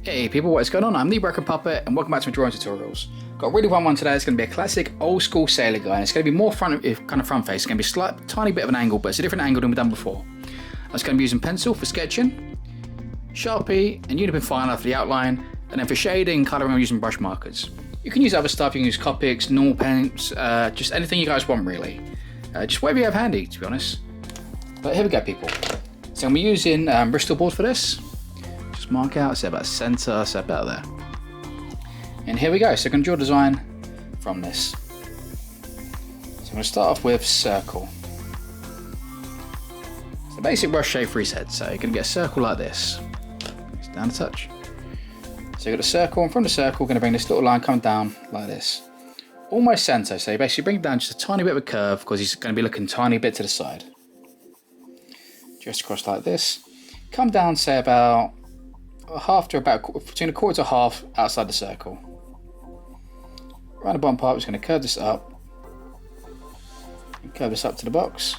Hey people, what is going on? I'm the Broken Puppet and welcome back to my drawing tutorials. Got a really fun one today. It's going to be a classic old school sailor guy, and it's going to be more front face. It's going to be a slight tiny bit of an angle, but it's a different angle than we've done before. I was going to be using pencil for sketching, Sharpie and Unipin finer for the outline, and then for shading and colouring I'm using brush markers. You can use other stuff, you can use Copics, normal pens, just anything you guys want really. Just whatever you have handy, to be honest. But here we go people. So I'm using Bristol board for this. Just mark out, say about centre, so about there. And here we go, so I'm going to draw a design from this. So I'm going to start off with circle. So basic brush shape for his head, so you're going to get a circle like this. Just down a touch. So you've got a circle, and from the circle we're going to bring this little line coming down like this. Almost centre, so you basically bring it down just a tiny bit of a curve because he's going to be looking a tiny bit to the side. Just across like this. Come down, say about half to about between a quarter to half outside the circle. Around the bottom part, we're just going to curve this up. And curve this up to the box.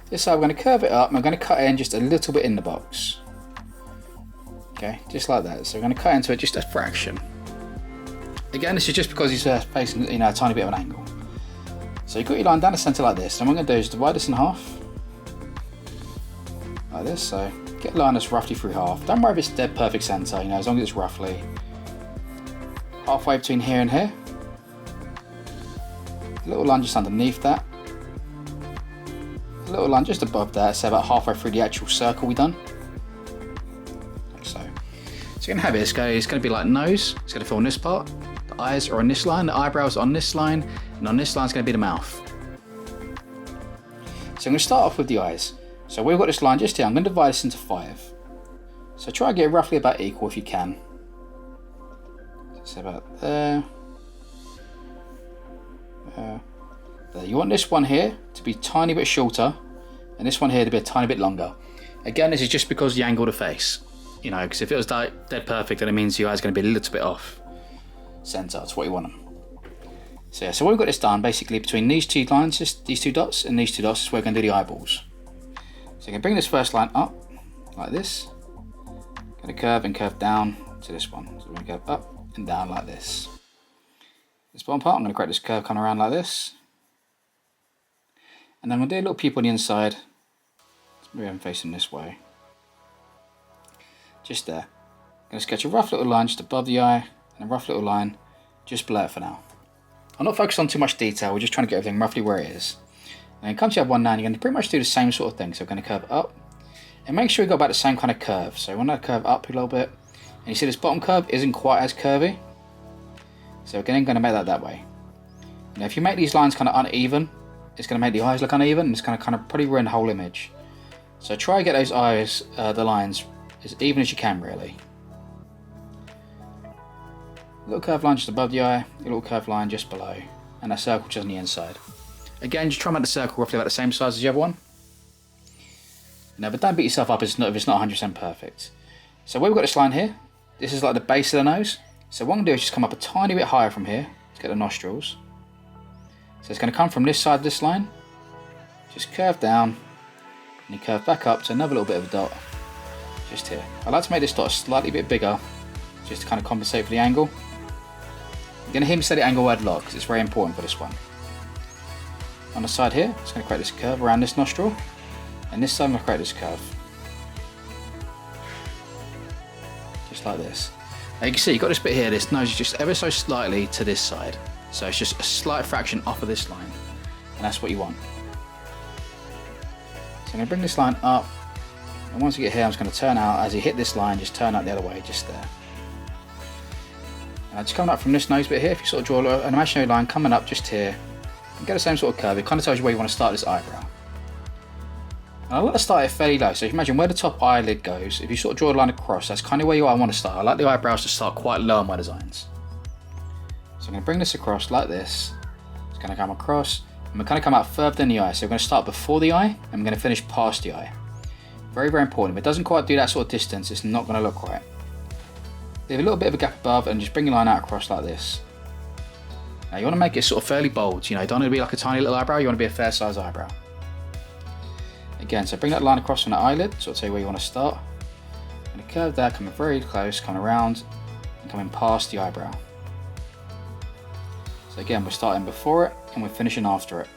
This side, we're going to curve it up, and I'm going to cut in just a little bit in the box. Okay, just like that. So we're going to cut into it just a fraction. Again, this is just because he's facing, a tiny bit of an angle. So you've got your line down the centre like this. And what I'm going to do is divide this in half. Like this, so get a line that's roughly through half. Don't worry if it's dead perfect centre, as long as it's roughly halfway between here and here. A little line just underneath that. A little line just above that, so about halfway through the actual circle we've done. Like so. So you're going to have it, it's going to be like nose, it's going to fill in this part. The eyes are on this line, the eyebrows are on this line, and on this line is going to be the mouth. So I'm going to start off with the eyes. So we've got this line just here, I'm going to divide this into 5. So try and get it roughly about equal if you can. So about there. There. You want this one here to be a tiny bit shorter, and this one here to be a tiny bit longer. Again, this is just because the angle of the face. Because if it was dead perfect, then it means your eye's going to be a little bit off centre. That's what you want them. So yeah, so we've got this done basically between these two lines, just these two dots, and these two dots is where we're going to do the eyeballs. So you can bring this first line up, like this. Going to curve and curve down to this one. So we're going to go up and down like this. This bottom part, I'm going to create this curve coming around like this. And then I'm going to do a little pupil on the inside. Let's move him facing this way. Just there. I'm going to sketch a rough little line just above the eye, and a rough little line just below it for now. I'm not focused on too much detail, we're just trying to get everything roughly where it is. And then come to the other one now, and you're going to pretty much do the same sort of thing. So we're going to curve up, and make sure you got about the same kind of curve. So we want to curve up a little bit, and you see this bottom curve isn't quite as curvy. So again, I'm going to make that way. Now if you make these lines kind of uneven, it's going to make the eyes look uneven, and it's going to kind of pretty ruin the whole image. So try to get those eyes, the lines, as even as you can really. A little curved line just above the eye, a little curved line just below, and a circle just on the inside. Again, just try and make the circle roughly about the same size as the other one. Now, but don't beat yourself up if it's not 100% perfect. So we've got this line here. This is like the base of the nose. So what I'm going to do is just come up a tiny bit higher from here to get the nostrils. So it's going to come from this side of this line. Just curve down, and you curve back up to another little bit of a dot. Just here. I like to make this dot a slightly bit bigger, just to kind of compensate for the angle. You're going to hear me say the angle word lot because it's very important for this one. On the side here, it's going to create this curve around this nostril, and this side I'm going to create this curve. Just like this. Now you can see you've got this bit here, this nose is just ever so slightly to this side. So it's just a slight fraction off of this line, and that's what you want. So I'm going to bring this line up, and once you get here I'm just going to turn out, as you hit this line, just turn out the other way, just there. Now just coming up from this nose bit here, if you sort of draw an imaginary line coming up just here, and get the same sort of curve, it kind of tells you where you want to start this eyebrow. And I like to start it fairly low, so if you imagine where the top eyelid goes, if you sort of draw a line across, that's kind of where I want to start. I like the eyebrows to start quite low on my designs. So I'm going to bring this across like this. It's going to come across, and we're going to come out further than the eye. So we're going to start before the eye, and we're going to finish past the eye. Very, very important. If it doesn't quite do that sort of distance, it's not going to look right. Leave a little bit of a gap above, and just bring your line out across like this. Now you want to make it sort of fairly bold, you don't want it to be like a tiny little eyebrow, you want to be a fair size eyebrow. Again, so bring that line across from the eyelid, so I'll tell you where you want to start. going to curve that, coming very close, coming around, and coming past the eyebrow. So again, we're starting before it, and we're finishing after it.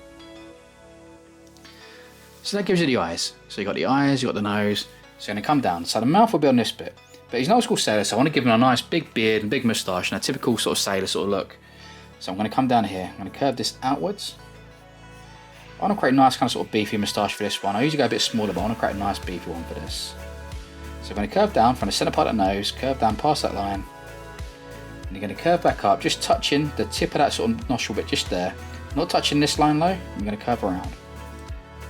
So that gives you the eyes. So you got the eyes, you got the nose. So you're going to come down. So the mouth will be on this bit. But he's an old school sailor, so I want to give him a nice big beard and big moustache and a typical sort of sailor sort of look. So I'm going to come down here. I'm going to curve this outwards. I want to create a nice kind of sort of beefy moustache for this one. I usually go a bit smaller, but I want to create a nice beefy one for this. So I'm going to curve down from the centre part of the nose, curve down past that line. And you're going to curve back up, just touching the tip of that sort of nostril bit just there. Not touching this line though. I'm going to curve around.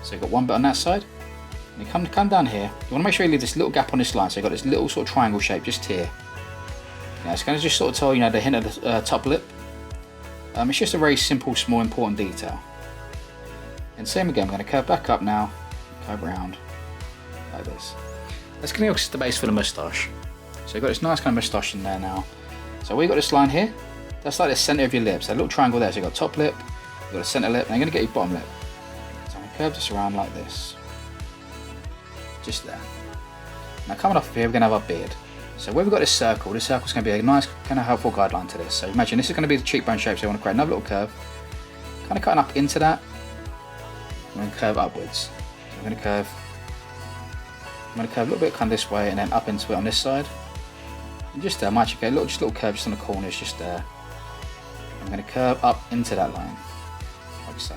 So you've got one bit on that side. And you come down here. You want to make sure you leave this little gap on this line. So you've got this little sort of triangle shape just here. Now it's going to just sort of tell you know the hint of the top lip. It's just a very simple, small, important detail. And same again, I'm going to curve back up now, curve around like this. That's going to give us the base for the moustache. So you've got this nice kind of moustache in there now. So we've got this line here. That's like the centre of your lips. So a little triangle there. So you've got top lip, you've got a centre lip, and you're going to get your bottom lip. So I'm going to curve this around like this. Just there. Now coming off of here, we're going to have our beard. So where we've got this circle is going to be a nice kind of helpful guideline to this. So imagine this is going to be the cheekbone shape, so you want to create another little curve. Kind of cutting up into that. I'm going to curve upwards. So I'm going to curve a little bit kind of this way and then up into it on this side. And just there, I might actually get just a little curve just on the corners, just there. I'm going to curve up into that line, like so.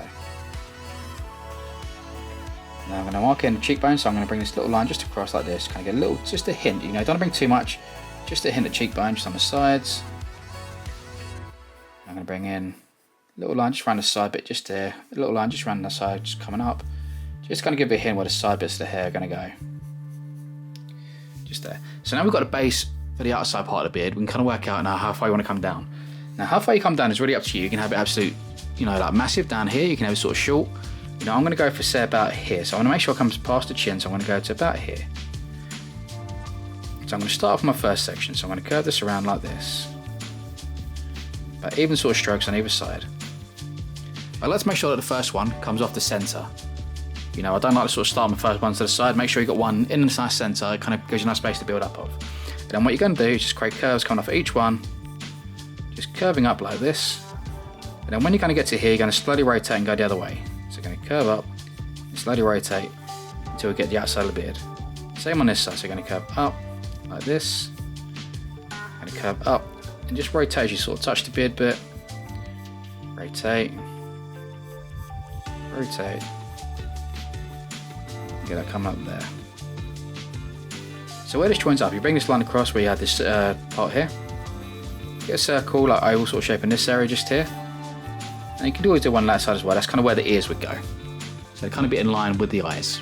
Now I'm going to mark in the cheekbone, so I'm going to bring this little line just across like this, kind of get a little, just a hint, you know, don't bring too much, just a hint of cheekbone just on the sides. I'm going to bring in a little line just around the side bit, just there, a little line just around the side, just coming up, just going to give it a hint where the side bits of the hair are going to go. Just there. So now we've got a base for the outside part of the beard. We can kind of work out now how far you want to come down. Now how far you come down is really up to you. You can have it absolute, you know, like massive down here. You can have it sort of short. You know, I'm going to go for say about here. So I want to make sure it comes past the chin. So I'm going to go to about here. So I'm going to start off my first section. So I'm going to curve this around like this. But even sort of strokes on either side. I like to make sure that the first one comes off the centre. You know, I don't like to sort of start my first one to the side. Make sure you got one in the nice centre. It kind of gives you a nice space to build up of. And then what you're going to do is just create curves coming off of each one. Just curving up like this. And then when you're going to get to here, you're going to slowly rotate and go the other way. So you're going to curve up and slowly rotate until we get the outside of the beard. Same on this side. So you're going to curve up like this. Going to curve up and just rotate as you sort of touch the beard bit. Rotate. Rotate. Get that coming up there. So where this joins up, you bring this line across where you had this part here. Get a circle, like oval sort of shape in this area just here. And you can always do one on that side as well. That's kind of where the ears would go. So kind of be in line with the eyes.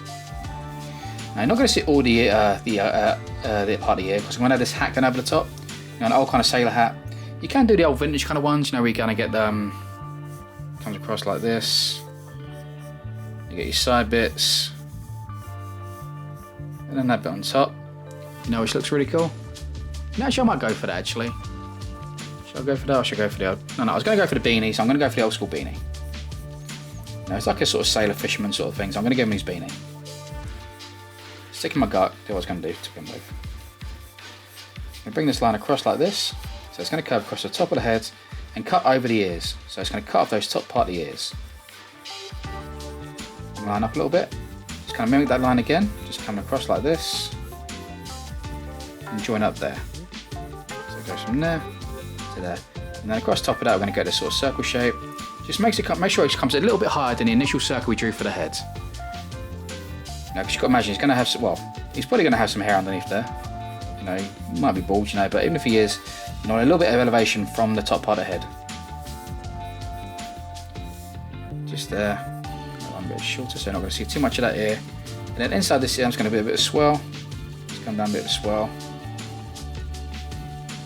Now you're not going to see all the part of the ear because I'm going to have this hat going over the top. You know, an old kind of sailor hat. You can do the old vintage kind of ones, you know, where you're going to get them comes across like this. You get your side bits. And then that bit on top, you know, which looks really cool. No, actually, I might go for that actually. Should I go for that or should I go for the old? No, I was going to go for the beanie, so I'm going to go for the old school beanie. No, it's like a sort of sailor fisherman sort of thing, so I'm going to give him his beanie. Sticking my gut, do what I was going to do to them both. I'm going to bring this line across like this, so it's going to curve across the top of the head and cut over the ears. So it's going to cut off those top part of the ears. Line up a little bit. Just kind of mimic that line again, just coming across like this and join up there. So it goes from there to there. And then across top of that, we're going to get this sort of circle shape. Just make sure it comes a little bit higher than the initial circle we drew for the head. Now, because you've got to imagine he's going to have some, well, he's probably going to have some hair underneath there. You know, he might be bald, you know, but even if he is, you know, a little bit of elevation from the top part of the head. Just there. A bit shorter, so you're not going to see too much of that ear. And then inside this ear, I'm just going to be a bit of swell. Just come down a bit of a swell.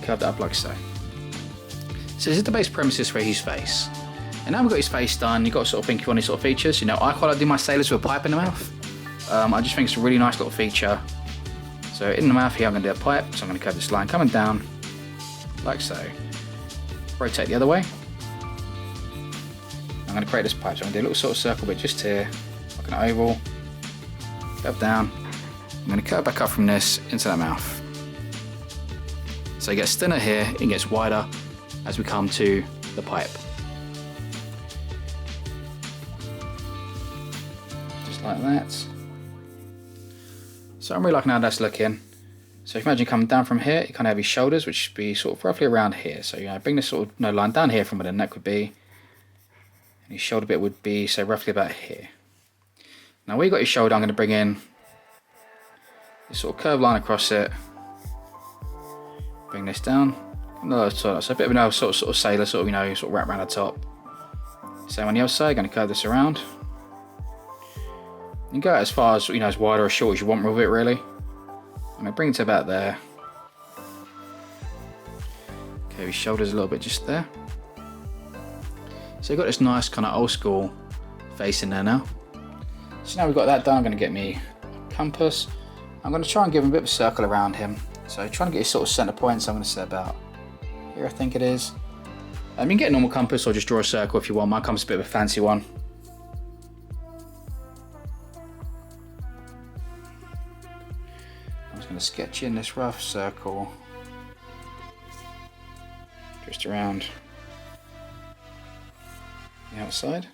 Curve that up like so. So this is the base premises for his face. And now we've got his face done, you've got to sort of think of any sort of features. You know, I quite like to do my sailors with a pipe in the mouth. I just think it's a really nice little feature. So in the mouth here, I'm going to do a pipe. So I'm going to curve this line coming down, like so. Rotate the other way. I'm going to create this pipe, so I'm going to do a little sort of circle bit just here, like an oval, curve down. I'm going to curve back up from this into that mouth. So it gets thinner here, it gets wider as we come to the pipe. Just like that. So I'm really liking how that's looking. So if you imagine coming down from here, you kind of have your shoulders, which should be sort of roughly around here. So you know, bring this sort of line down here from where the neck would be. And your shoulder bit would be, say, roughly about here. Now where you got your shoulder, I'm going to bring in this sort of curved line across it. Bring this down. So a bit of an sort of sailor, sort of wrap around the top. Same on the other side, going to curve this around. You can go as far as, as wide or as short as you want with it, really. I'm going to bring it to about there. Okay, your shoulders a little bit just there. So you've got this nice kind of old school face in there now. So now we've got that done, I'm going to get me a compass. I'm going to try and give him a bit of a circle around him. So trying to get his sort of centre point, so I'm going to set about here, I think it is. You can get a normal compass or just draw a circle if you want. My compass is a bit of a fancy one. I'm just going to sketch in this rough circle just around the outside.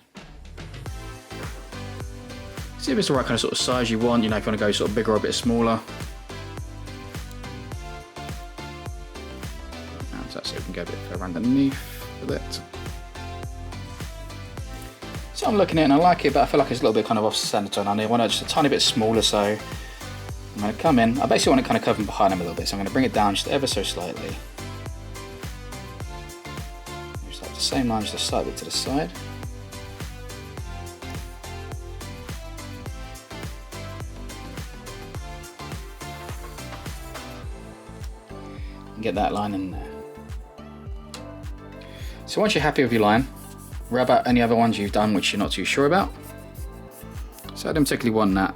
See if it's the right kind of sort of size you want. If you want to go sort of bigger or a bit smaller. So we can go a bit further underneath with it. So I'm looking at it and I like it, but I feel like it's a little bit kind of off centre on it. I want it just a tiny bit smaller, so I'm going to come in. I basically want to kind of cover behind him a little bit, so I'm going to bring it down just ever so slightly. Just like the same line, just a slight bit to the side. And get that line in there. So once you're happy with your line, rub out any other ones you've done which you're not too sure about. So I don't particularly want that.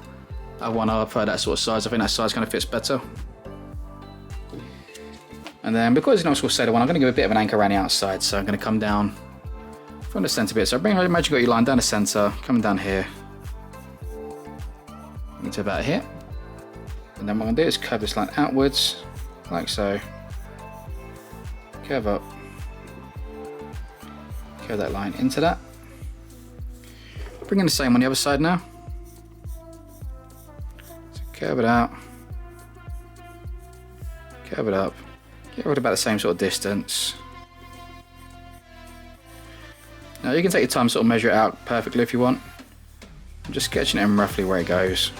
I prefer that sort of size. I think that size kind of fits better. And then because it's not sort of sailor one, I'm going to give a bit of an anchor around the outside. So I'm going to come down from the centre bit. So imagine you got your line down the centre, coming down here, into about here. And then what I'm going to do is curve this line outwards, like so. Curve up. Curve that line into that. Bring in the same on the other side now. So curve it out. Curve it up. Get rid of about the same sort of distance. Now you can take your time to sort of measure it out perfectly if you want. I'm just sketching it in roughly where it goes.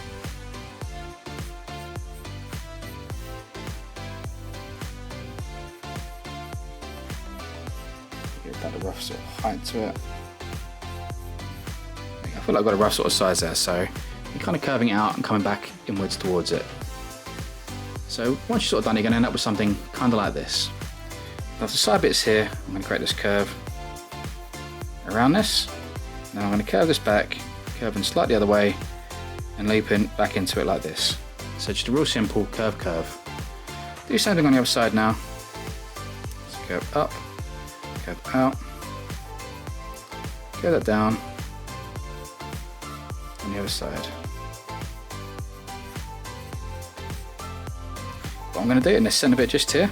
About a rough sort of height to it. I feel like I've got a rough sort of size there, so you're kind of curving it out and coming back inwards towards it. So once you're sort of done, you're going to end up with something kind of like this. Now the side bits here, I'm going to create this curve around this. Now I'm going to curve this back, curving slightly the other way, and looping back into it like this. So just a real simple curve. Do the same thing on the other side now. Let's curve up. Curve out, curve that down on the other side. What I'm going to do in this centre bit just here.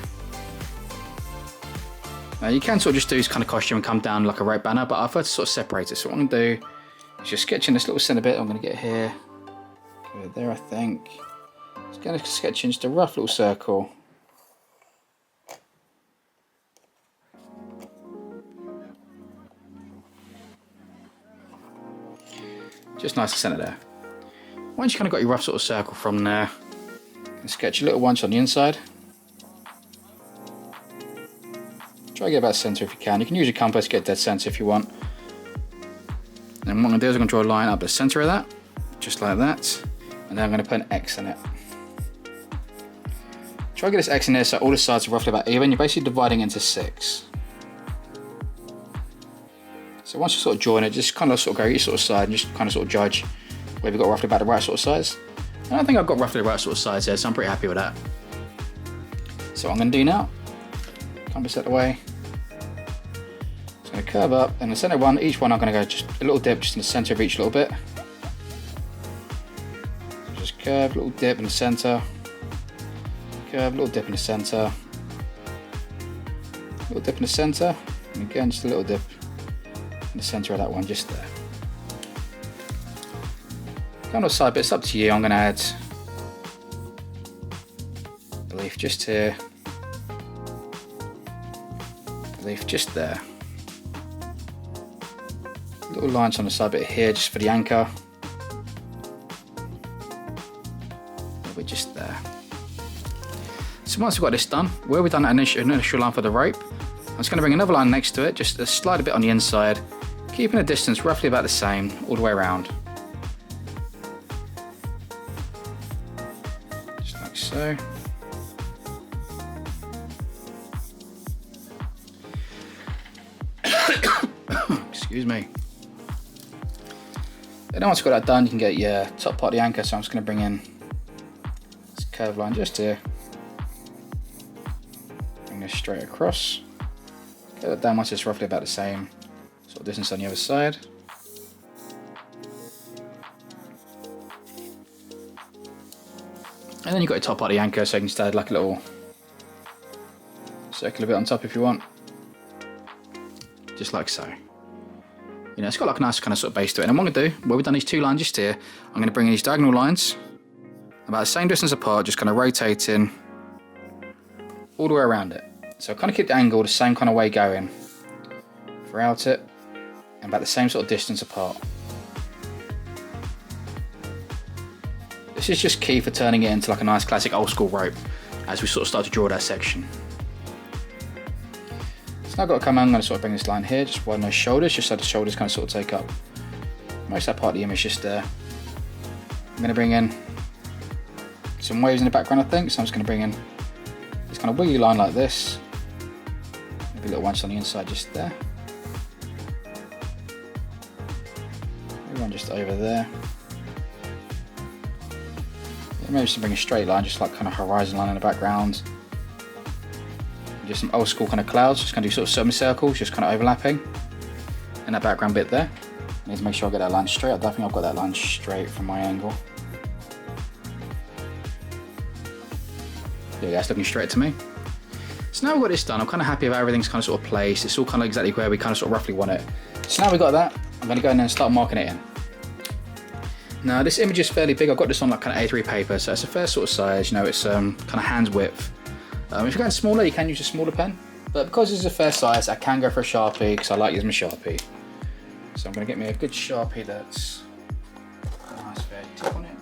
Now you can sort of just do this kind of costume and come down like a rope banner, but I prefer to sort of separate it. So what I'm going to do is just sketch in this little centre bit. I'm going to get here, go there I think. Just going to sketch in just a rough little circle. Just nice to centre there. Once you kind of got your rough sort of circle from there, sketch a little one on the inside. Try to get about centre if you can. You can use your compass to get dead centre if you want. And what I'm going to do is I'm going to draw a line up the centre of that, just like that. And then I'm going to put an X in it. Try to get this X in there so all the sides are roughly about even. You're basically dividing into 6. So once you sort of join it, just kind of sort of go each sort of side and just kind of sort of judge whether you've got roughly about the right sort of size. And I think I've got roughly the right sort of size there, so I'm pretty happy with that. So what I'm going to do now, compass out the way. It's going to curve up, and the centre one, each one I'm going to go just a little dip just in the centre of each little bit. Just curve, little dip in the centre. Curve, little dip in the centre. little dip in the center, and again just a little dip in the center of that one, just there. Kind of side bits, up to you. I'm going to add a leaf just here, a leaf just there. Little lines on the side bit here just for the anchor. We're just there. So once we've got this done, where we've done that initial line for the rope, I'm just going to bring another line next to it, just to slide a bit on the inside, keeping the distance roughly about the same all the way around. Just like so. Excuse me. And then once you've got that done, you can get your top part of the anchor, so I'm just going to bring in this curved line just here. Bring this straight across. Get that down once it's roughly about the same sort of distance on the other side. And then you've got your top part of the anchor, so you can just add like a little circular bit on top if you want. Just like so. You know, it's got like a nice kind of sort of base to it. And what I'm going to do, where we've done these two lines just here, I'm going to bring in these diagonal lines about the same distance apart, just kind of rotating all the way around it. So kind of keep the angle the same kind of way going throughout it, and about the same sort of distance apart. This is just key for turning it into like a nice classic old school rope as we sort of start to draw that section. So now I've got to come in, I'm going to sort of bring this line here, just widen those shoulders, just so the shoulders kind of sort of take up most of that part of the image just there. I'm going to bring in some waves in the background, I think, so I'm just going to bring in this kind of wiggly line like this. Maybe a little one on the inside just there. Maybe one just over there. Yeah, maybe just bring a straight line, just like kind of horizon line in the background. Just some old school kind of clouds, just going to do sort of semicircles, just kind of overlapping in that background bit there. I need to make sure I get that line straight. I don't think I've got that line straight from my angle. There you go, that's looking straight to me. So now we've got this done, I'm kind of happy about everything's kind of sort of placed. It's all kind of exactly where we kind of sort of roughly want it. So now we've got that, I'm going to go in and start marking it in. Now this image is fairly big. I've got this on like kind of A3 paper, so it's a fair sort of size. You know, it's kind of hand width. If you're going smaller, you can use a smaller pen, but because this is a fair size, I can go for a Sharpie because I like using my Sharpie. So I'm going to get me a good Sharpie that's got a nice fair tip on it.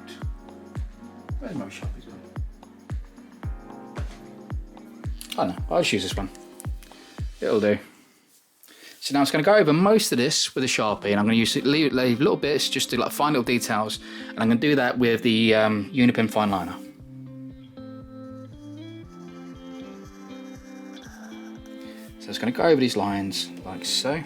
Where's my Sharpies gone? Oh no, I'll just use this one. It'll do. So now I'm just going to go over most of this with a Sharpie, and I'm going to use leave little bits just to like fine little details, and I'm going to do that with the Unipin fine liner. So I'm just going to go over these lines like so.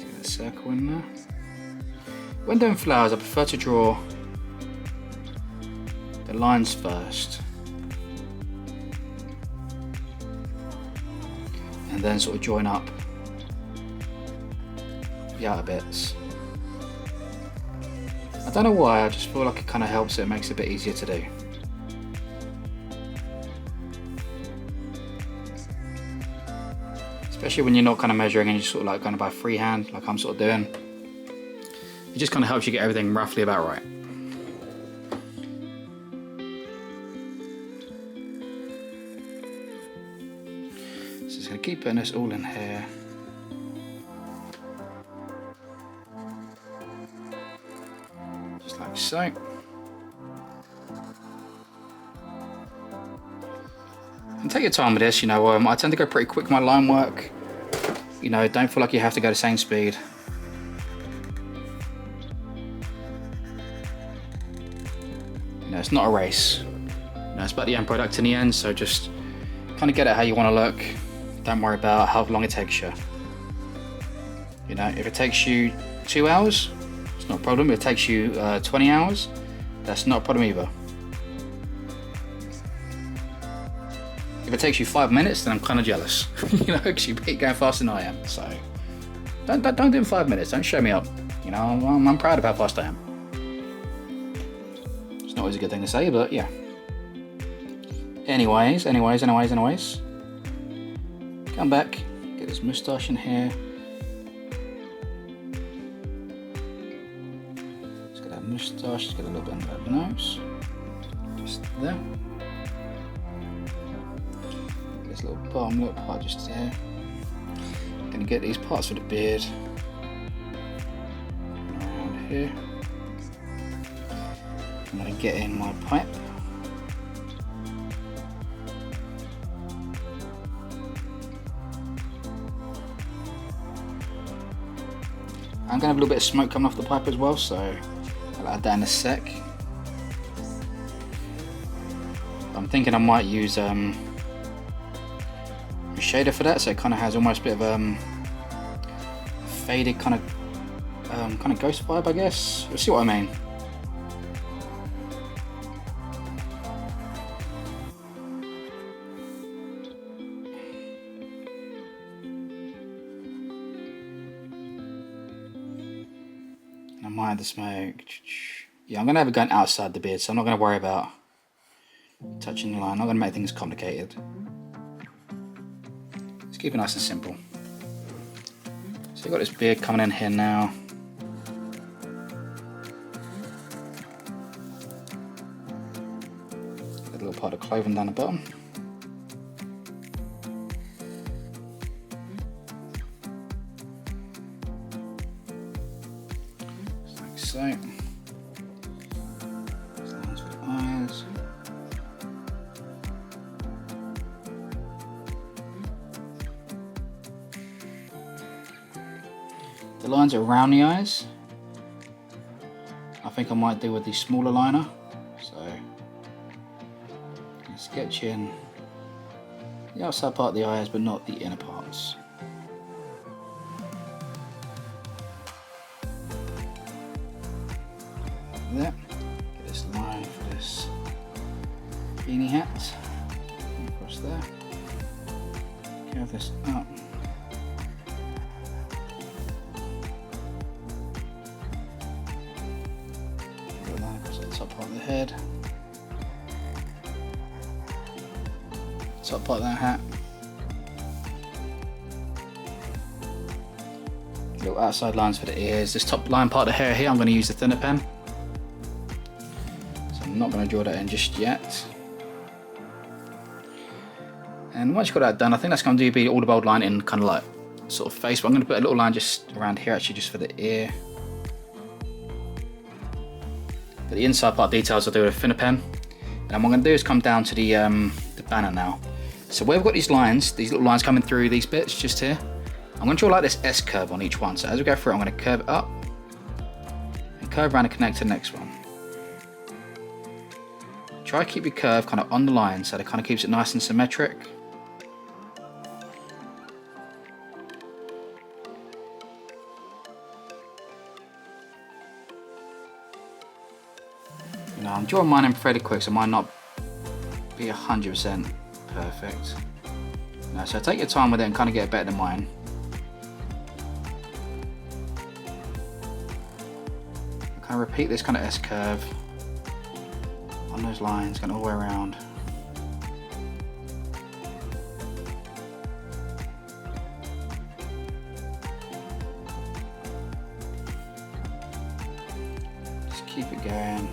Get a circle in there. When doing flowers, I prefer to draw the lines first, and then sort of join up the outer bits. I don't know why, I just feel like it kind of helps it, makes it a bit easier to do. Especially when you're not kind of measuring and you're sort of like going by freehand, like I'm sort of doing. It just kind of helps you get everything roughly about right. So just going to keep putting this all in here. Just like so. And take your time with this, you know, I tend to go pretty quick with my line work. You know, don't feel like you have to go the same speed. You know, it's not a race. You know, it's about the end product in the end, so just kind of get it how you want to look. Don't worry about how long it takes you. You know, if it takes you 2 hours, it's not a problem. If it takes you 20 hours, that's not a problem either. If it takes you 5 minutes, then I'm kind of jealous. You know, because you keep going faster than I am. So don't do it in 5 minutes. Don't show me up. You know, I'm proud of how fast I am. Just not always a good thing to say, but yeah. Anyways. Come back, get this moustache in here. Let's get that moustache, let's get a little bit under that nose. Just there. Get this little bottom lip part just there. Gonna get these parts for the beard around here. I'm gonna get in my pipe. I'm gonna have a little bit of smoke coming off the pipe as well, so I'll add that in a sec. I'm thinking I might use a shader for that, so it kind of has almost a bit of faded kind of ghost vibe, I guess. You'll see what I mean. I might have the smoke. Yeah, I'm gonna have it going outside the beard, so I'm not gonna worry about touching the line. I'm not gonna make things complicated. Let's keep it nice and simple. So you've got this beard coming in here now. Get a little part of clothing down the bottom. Like so. Lines for the eyes. The lines around the eyes, I think I might do with the smaller liner. So, sketch in the outside part of the eyes, but not the inner parts. There. Get this line for this beanie hat. Across there. Curve this up. Top part of the head, top part of that hat, little outside lines for the ears. This top line part of the hair here, I'm going to use the thinner pen, so I'm not going to draw that in just yet. And once you've got that done, I think that's going to be all the bold line in kind of like sort of face, but I'm going to put a little line just around here actually, just for the ear. But the inside part details I'll do with a thinner pen. And what I'm going to do is come down to the banner now. So where we've got these lines, these little lines coming through these bits just here, I'm going to draw like this S curve on each one. So as we go through, I'm going to curve it up and curve around and connect to the next one. Try to keep your curve kind of on the line so that kind of keeps it nice and symmetric. I'm drawing mine in fairly quick, so it might not be 100% perfect. No, so take your time with it and kind of get it better than mine. Kind of repeat this kind of S curve on those lines, going all the way around. Just keep it going.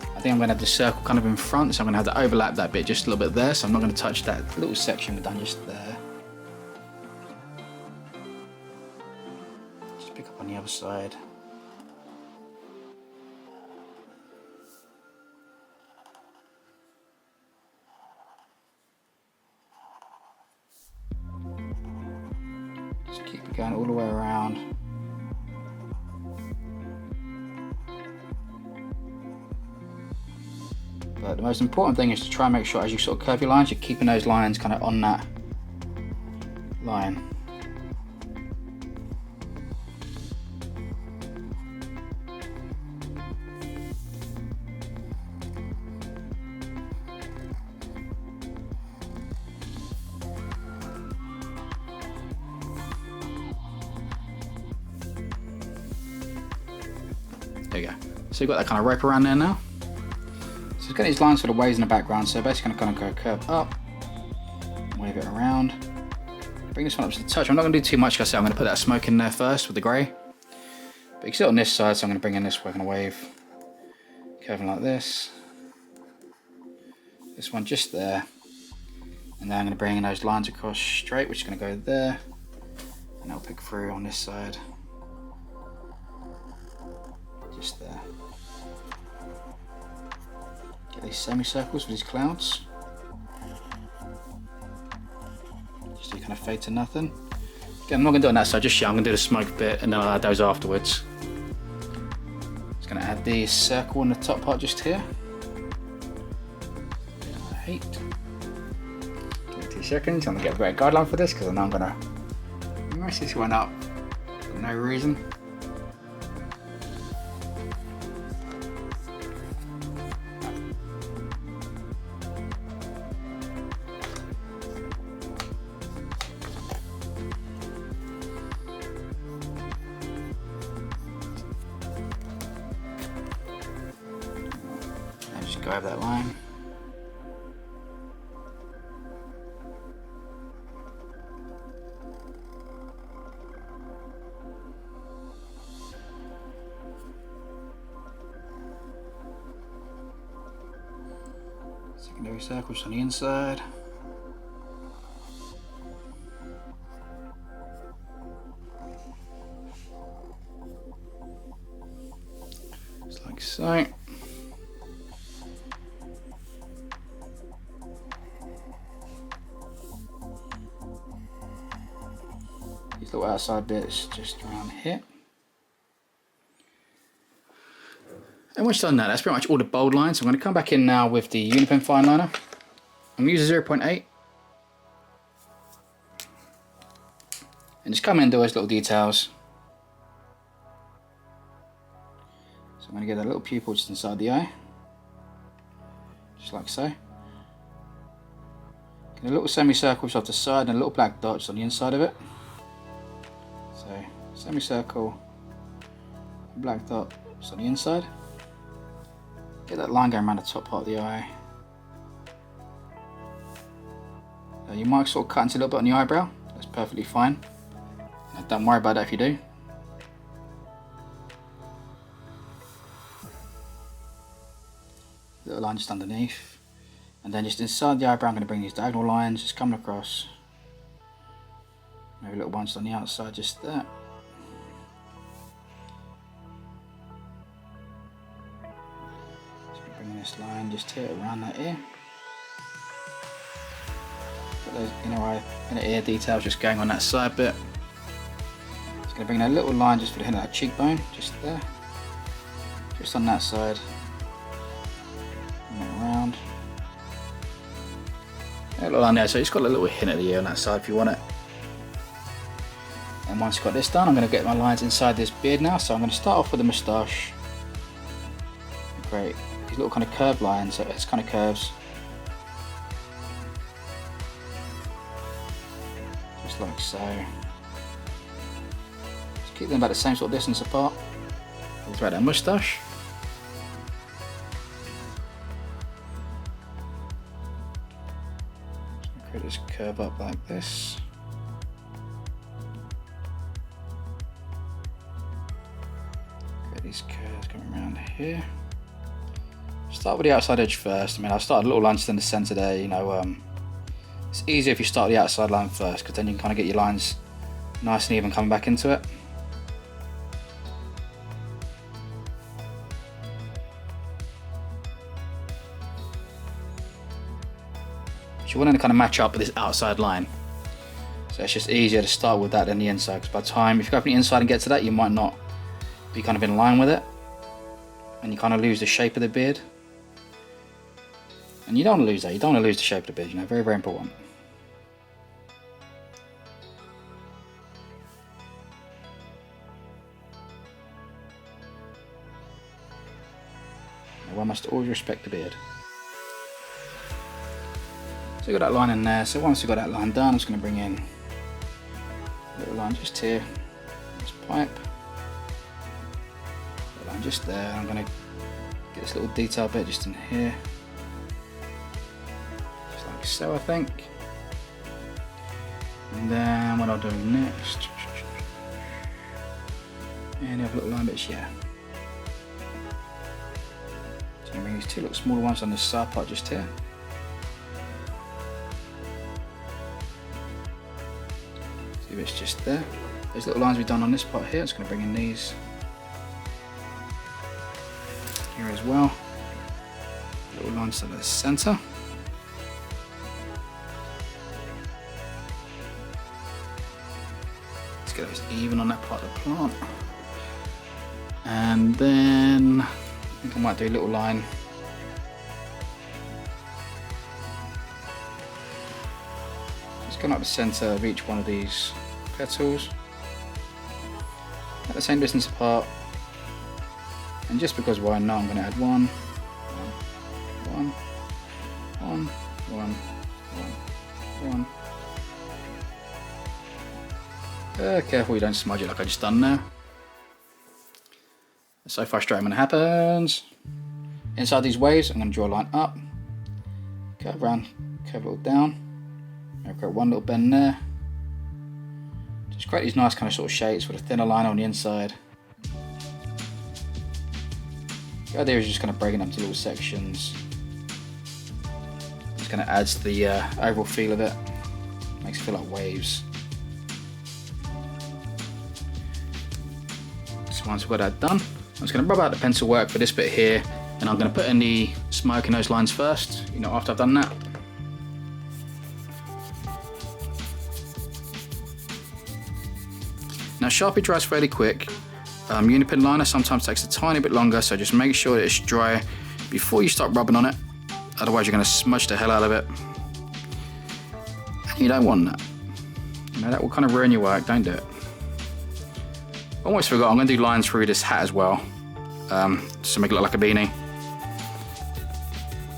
I think I'm going to have the circle kind of in front, so I'm going to have to overlap that bit just a little bit there, so I'm not going to touch that little section we've done just there. Just pick up on the other side. Just keep it going all the way around. But the most important thing is to try and make sure as you sort of curve your lines, you're keeping those lines kind of on that line. There you go. So you've got that kind of rope around there now. So it's got these lines sort of waves in the background, so basically going to kind of go curve up, wave it around. Bring this one up to the touch. I'm not going to do too much because I'm going to put that smoke in there first with the grey. But you can see it on this side, so I'm going to bring in this way, going to wave, curving like this. This one just there. And then I'm going to bring in those lines across straight, which is going to go there. And I'll pick through on this side. Just there. Get these semicircles for these clouds. Just do kind of fade to nothing. Again, I'm not going to do it on that side just yet. I'm going to do the smoke bit and then I'll add those afterwards. Just going to add the circle on the top part just here. 8. 2 seconds. I'm going to get a better guideline for this because I know I'm going to mess this one up for no reason. Just go over that line. Secondary circles on the inside. Just like so. These little outside bits just around here. And once you've done that, that's pretty much all the bold lines. So I'm going to come back in now with the Unipen fine liner. I'm going to use a 0.8. And just come in and do those little details. So I'm going to get that little pupil just inside the eye. Just like so. Get a little semicircle off the side and a little black dots on the inside of it. So, semicircle, black dot on the inside. Get that line going around the top part of the eye. Now you might sort of cut into a little bit on the eyebrow. That's perfectly fine. Now don't worry about that if you do. Little line just underneath. And then just inside the eyebrow I'm going to bring these diagonal lines just coming across. Maybe a little bunch on the outside just there. Bring this line just here around that ear. Got those inner ear details just going on that side bit. Just going to bring that little line just for the end of that cheekbone, just there. Just on that side. Bring it around. A little line there, so it's got a little hint of the ear on that side if you want it. And once I've got this done, I'm going to get my lines inside this beard now. So I'm going to start off with the moustache. Great. These little kind of curved lines, so it's kind of curves. Just like so. Just keep them about the same sort of distance apart. Throughout that moustache. Create this curve up like this. These curves coming around here. Start with the outside edge first. I mean, I've started a little line just in the centre there, you know. It's easier if you start the outside line first because then you can kind of get your lines nice and even coming back into it. So you want to kind of match up with this outside line. So it's just easier to start with that than the inside because by the time, if you go from the inside and get to that, you might not be kind of in line with it and you kind of lose the shape of the beard, and you don't want to lose that. You don't want to lose the shape of the beard, you know, very, very important. Now, one must always respect the beard. So you've got that line in there, so once you've got that line done, I'm just going to bring in a little line just here, this pipe. line just there. I'm going to get this little detail bit just in here. Just like so, I think. And then what I'll do next, any other little line bits, yeah. So I'm bring these two little smaller ones on this side part just here. See if it's just there. Those little lines we've done on this part here, it's going to bring in these here as well. Little lines to the centre. Let's get those even on that part of the plant. And then I think I might do a little line just going up the centre of each one of these petals at the same distance apart, and just because why not, I'm going to add one. Careful you don't smudge it like I just done there. It's so frustrating when it happens. Inside these waves, I'm going to draw a line up, curve around, curve it all down. I've got one little bend there. Just create these nice kind of sort of shapes with a thinner line on the inside. The idea is just kind of breaking up into little sections. Just kind of adds to the overall feel of it. Makes it feel like waves. So once we've got that done, I'm just going to rub out the pencil work for this bit here, and I'm going to put in the smoke in those lines first, after I've done that. Now Sharpie dries fairly quick. Unipin liner sometimes takes a tiny bit longer, so just make sure that it's dry before you start rubbing on it. Otherwise you're going to smudge the hell out of it. And you don't want that. That will kind of ruin your work, don't do it. Almost forgot, I'm going to do lines through this hat as well, just to make it look like a beanie.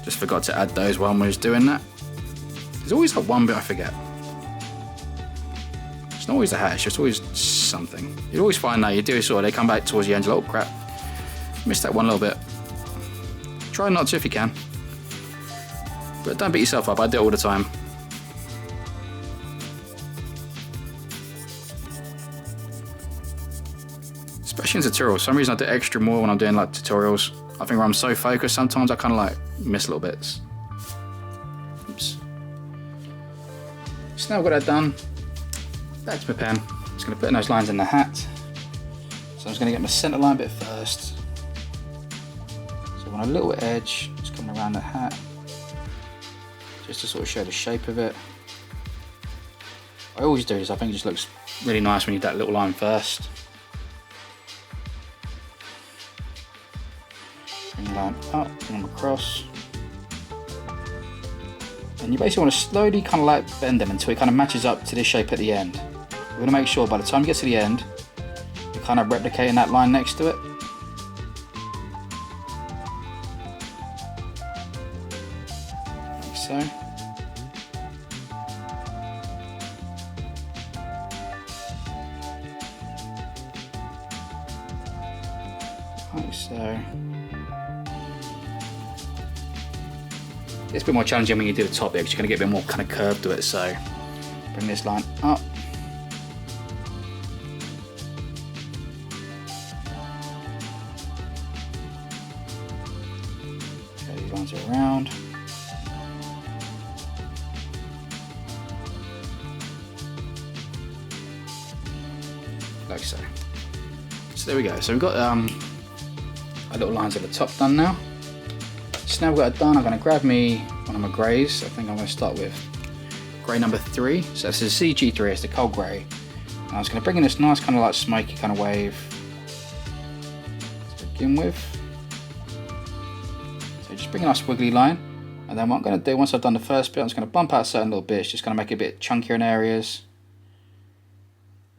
Just forgot to add those while I was doing that. There's always that one bit I forget. It's not always the hat, it's just always something. You'll always find that you do it they come back towards the end, you're like, oh crap, missed that one little bit. Try not to if you can, but don't beat yourself up. I do it all the time. Especially in tutorials, for some reason I do extra more when I'm doing like tutorials. I think where I'm so focused, sometimes I kind of like miss little bits. Oops. So now I've got that done. Back to my pen. Just going to put in those lines in the hat. So I'm just going to get my centre line bit first. So on a little edge, just come around the hat, just to sort of show the shape of it. I always do this. I think it just looks really nice when you do that little line first. Bring the line up, bring them across. And you basically want to slowly kind of like bend them until it kind of matches up to this shape at the end. We're going to make sure by the time you get to the end, you're kind of replicating that line next to it. Like so. Like so. It's a bit more challenging when you do the top bit because you're going to get a bit more kind of curve to it, so bring this line up. Okay, these lines are around. Like so. So there we go. So we've got our little lines at the top done now. So now we've got it done, I'm going to grab me one of my greys. I think I'm going to start with grey number 3. So this is CG3, it's the cold grey. And I was going to bring in this nice kind of like smoky kind of wave to begin with. So just bring a nice wiggly line. And then what I'm going to do, once I've done the first bit, I'm just going to bump out certain little bits, just going to make it a bit chunkier in areas.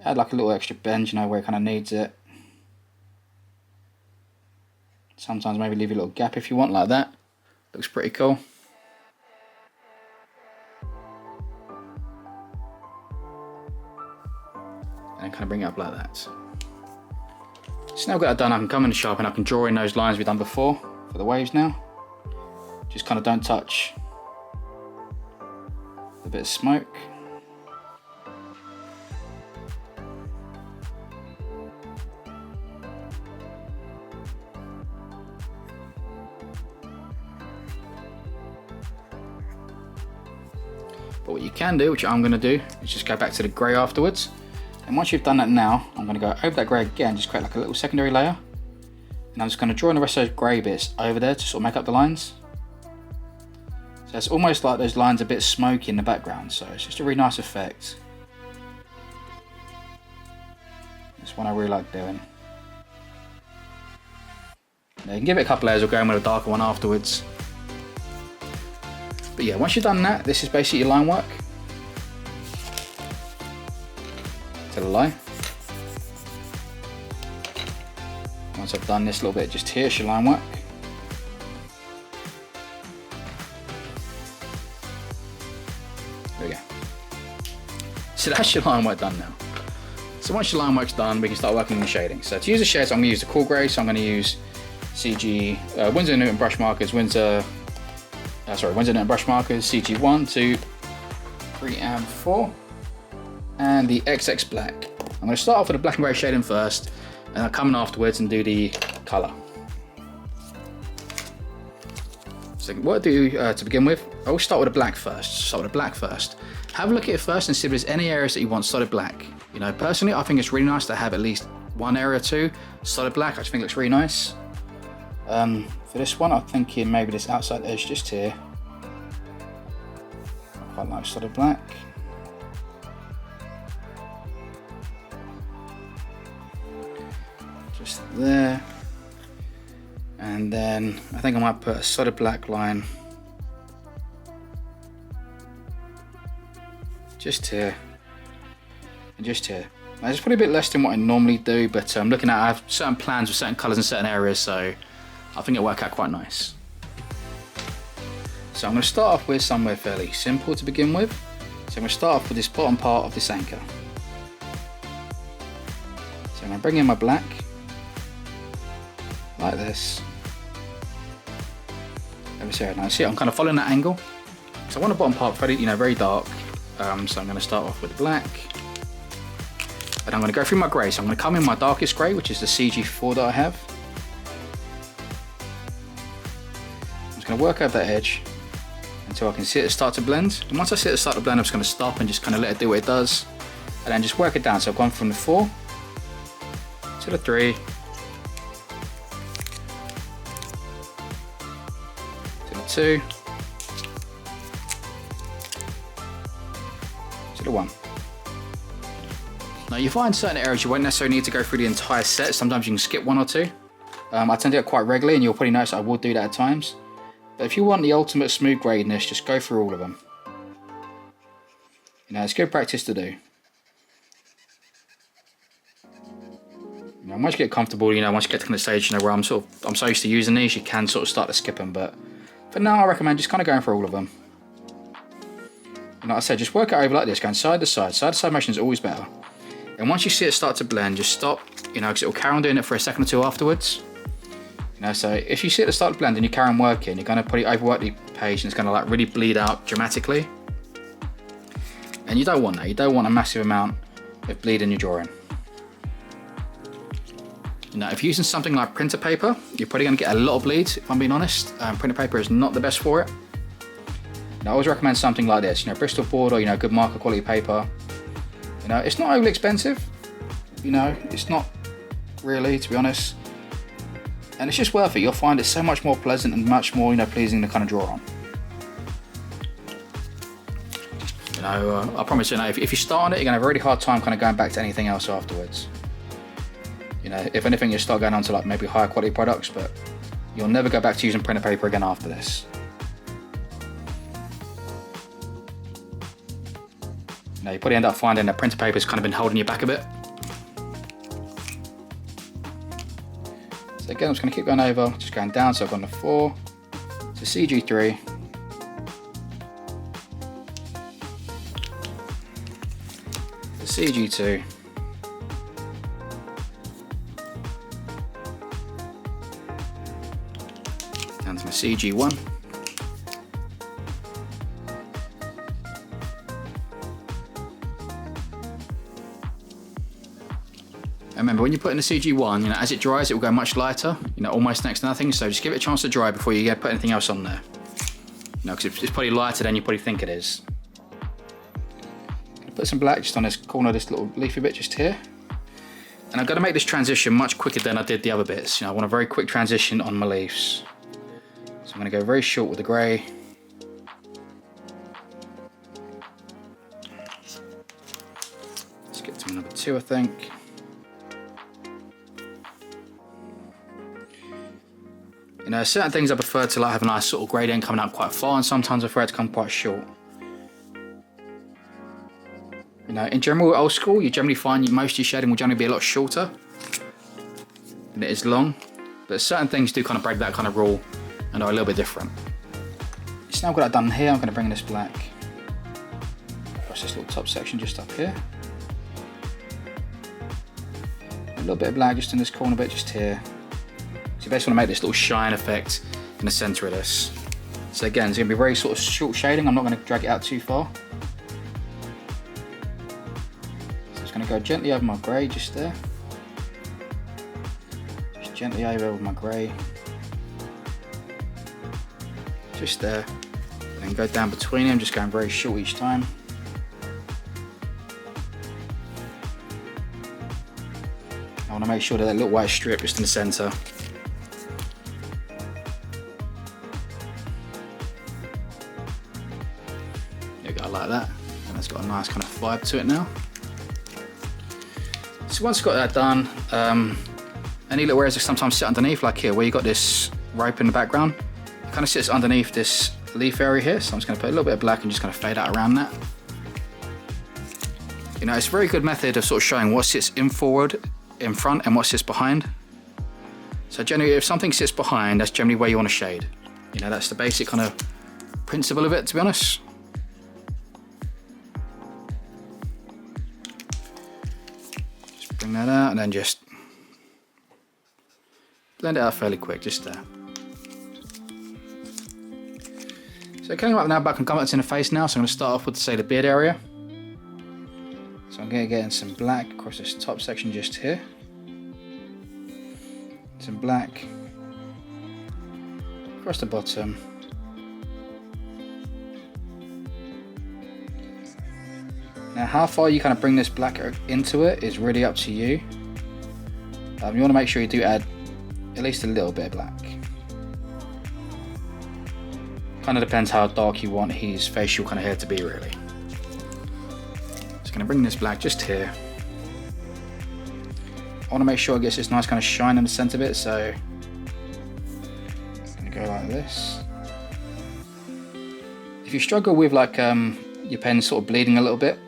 Add like a little extra bend, where it kind of needs it. Sometimes maybe leave a little gap if you want, like that. Looks pretty cool. And kind of bring it up like that. So now I've got that done, I can come in and sharpen, I can draw in those lines we've done before for the waves now. Just kind of don't touch a bit of smoke. But what you can do, which I'm going to do, is just go back to the grey afterwards. And once you've done that now, I'm going to go over that grey again, just create like a little secondary layer. And I'm just going to draw in the rest of those grey bits over there to sort of make up the lines. So it's almost like those lines are a bit smoky in the background, so it's just a really nice effect. It's one I really like doing. Now you can give it a couple layers or go in with a darker one afterwards. But yeah, once you've done that, this is basically your line work. To the line. Once I've done this little bit just here, it's your line work. There we go. So that's your line work done now. So once your line work's done, we can start working on the shading. So to use the shades, I'm going to use the cool grey, so I'm going to use CG, Winsor & Newton brush markers, Winsor Newton brush markers, CG 1, 2, 3 and 4, and the XX black. I'm going to start off with the black and grey shading first, and I'll come in afterwards and do the colour. So what I do to begin with, I always start with a black first. Have a look at it first and see if there's any areas that you want solid black. You know, personally, I think it's really nice to have at least one area or two solid black. I just think it looks really nice. For this one, I'm thinking maybe this outside edge just here. I quite like solid black. Just there. And then I think I might put a solid black line just here and just here. Now, it's probably a bit less than what I normally do, but I'm looking at, I have certain plans with certain colours in certain areas, so I think it'll work out quite nice. So I'm going to start off with somewhere fairly simple to begin with. So I'm going to start off with this bottom part of this anchor. So I'm going to bring in my black, like this. Over here. Now see, I'm kind of following that angle. So I want the bottom part very, very dark. So I'm going to start off with black. And I'm going to go through my grey. So I'm going to come in my darkest grey, which is the CG4 that I have. I'm just going to work over that edge until I can see it start to blend. And once I see it start to blend, I'm just going to stop and just kind of let it do what it does. And then just work it down. So I've gone from the 4 to the 3 to the 2 to the 1. Now you find certain areas you won't necessarily need to go through the entire set. Sometimes you can skip one or two. I tend to do it quite regularly, and you'll probably notice I will do that at times. But if you want the ultimate smooth gradiness, just go through all of them. You know, it's good practice to do. You know, once you get comfortable, once you get to the stage, where I'm so used to using these, you can sort of start to skip them. But for now, I recommend just kind of going through all of them. And like I said, just work it over like this, going side to side. Side to side motion is always better. And once you see it start to blend, just stop, because it'll carry on doing it for a second or two afterwards. So if you see it start to blend and you carry on working, you're going to probably overwork the page and it's going to like really bleed out dramatically. And you don't want that. You don't want a massive amount of bleed in your drawing. If you're using something like printer paper, you're probably going to get a lot of bleed, if I'm being honest. Printer paper is not the best for it. I always recommend something like this, Bristol board or good marker quality paper. It's not overly expensive. It's not really, to be honest. And it's just worth it. You'll find it so much more pleasant and much more, pleasing to kind of draw on. I promise if you start on it, you're gonna have a really hard time kind of going back to anything else afterwards. If anything, you start going on to like maybe higher quality products, but you'll never go back to using printer paper again after this. You probably end up finding that printer paper's kind of been holding you back a bit. So again, I'm just going to keep going over, just going down. So I've gone to 4 to CG3, to CG2, CG1. And remember, when you put in the CG1, you know, as it dries, it will go much lighter, you know, almost next to nothing. So just give it a chance to dry before you put anything else on there. You know, because it's probably lighter than you probably think it is. Put some black just on this corner, this little leafy bit just here. And I'm going to make this transition much quicker than I did the other bits. You know, I want a very quick transition on my leaves. So I'm going to go very short with the grey. Let's get to number 2, I think. You know, certain things I prefer to like have a nice sort of gradient coming out quite far, and sometimes I prefer it to come quite short. You know, in general, old school, you generally find most of your shading will generally be a lot shorter than it is long. But certain things do kind of break that kind of rule and are a little bit different. So now I've got that done here, I'm going to bring this black across this little top section just up here. A little bit of black just in this corner bit just here. So you basically want to make this little shine effect in the centre of this. So again, it's going to be very sort of short shading, I'm not going to drag it out too far. Go gently over my grey just there. Just gently over with my grey. Just there. And then go down between them, just going very short each time. I want to make sure that little white strip just in the centre. There you go, like that. And it's got a nice kind of vibe to it now. So once you've got that done, any little areas that sometimes sit underneath, like here, where you've got this rope in the background, it kind of sits underneath this leaf area here. So I'm just going to put a little bit of black and just kind of fade out around that. You know, it's a very good method of sort of showing what sits in front, and what sits behind. So generally, if something sits behind, that's generally where you want to shade. You know, that's the basic kind of principle of it, to be honest. Bring that out and then just blend it out fairly quick, just there. So coming up now, back and come up to the face now. So I'm going to start off with, say, the beard area. So I'm going to get in some black across this top section just here. Some black across the bottom. Now how far you kind of bring this black into it is really up to you. You want to make sure you do add at least a little bit of black. Kind of depends how dark you want his facial kind of hair to be, really. Just going to bring this black just here. I want to make sure it gets this nice kind of shine in the centre of it, so I'm going to go like this. If you struggle with like your pen sort of bleeding a little bit,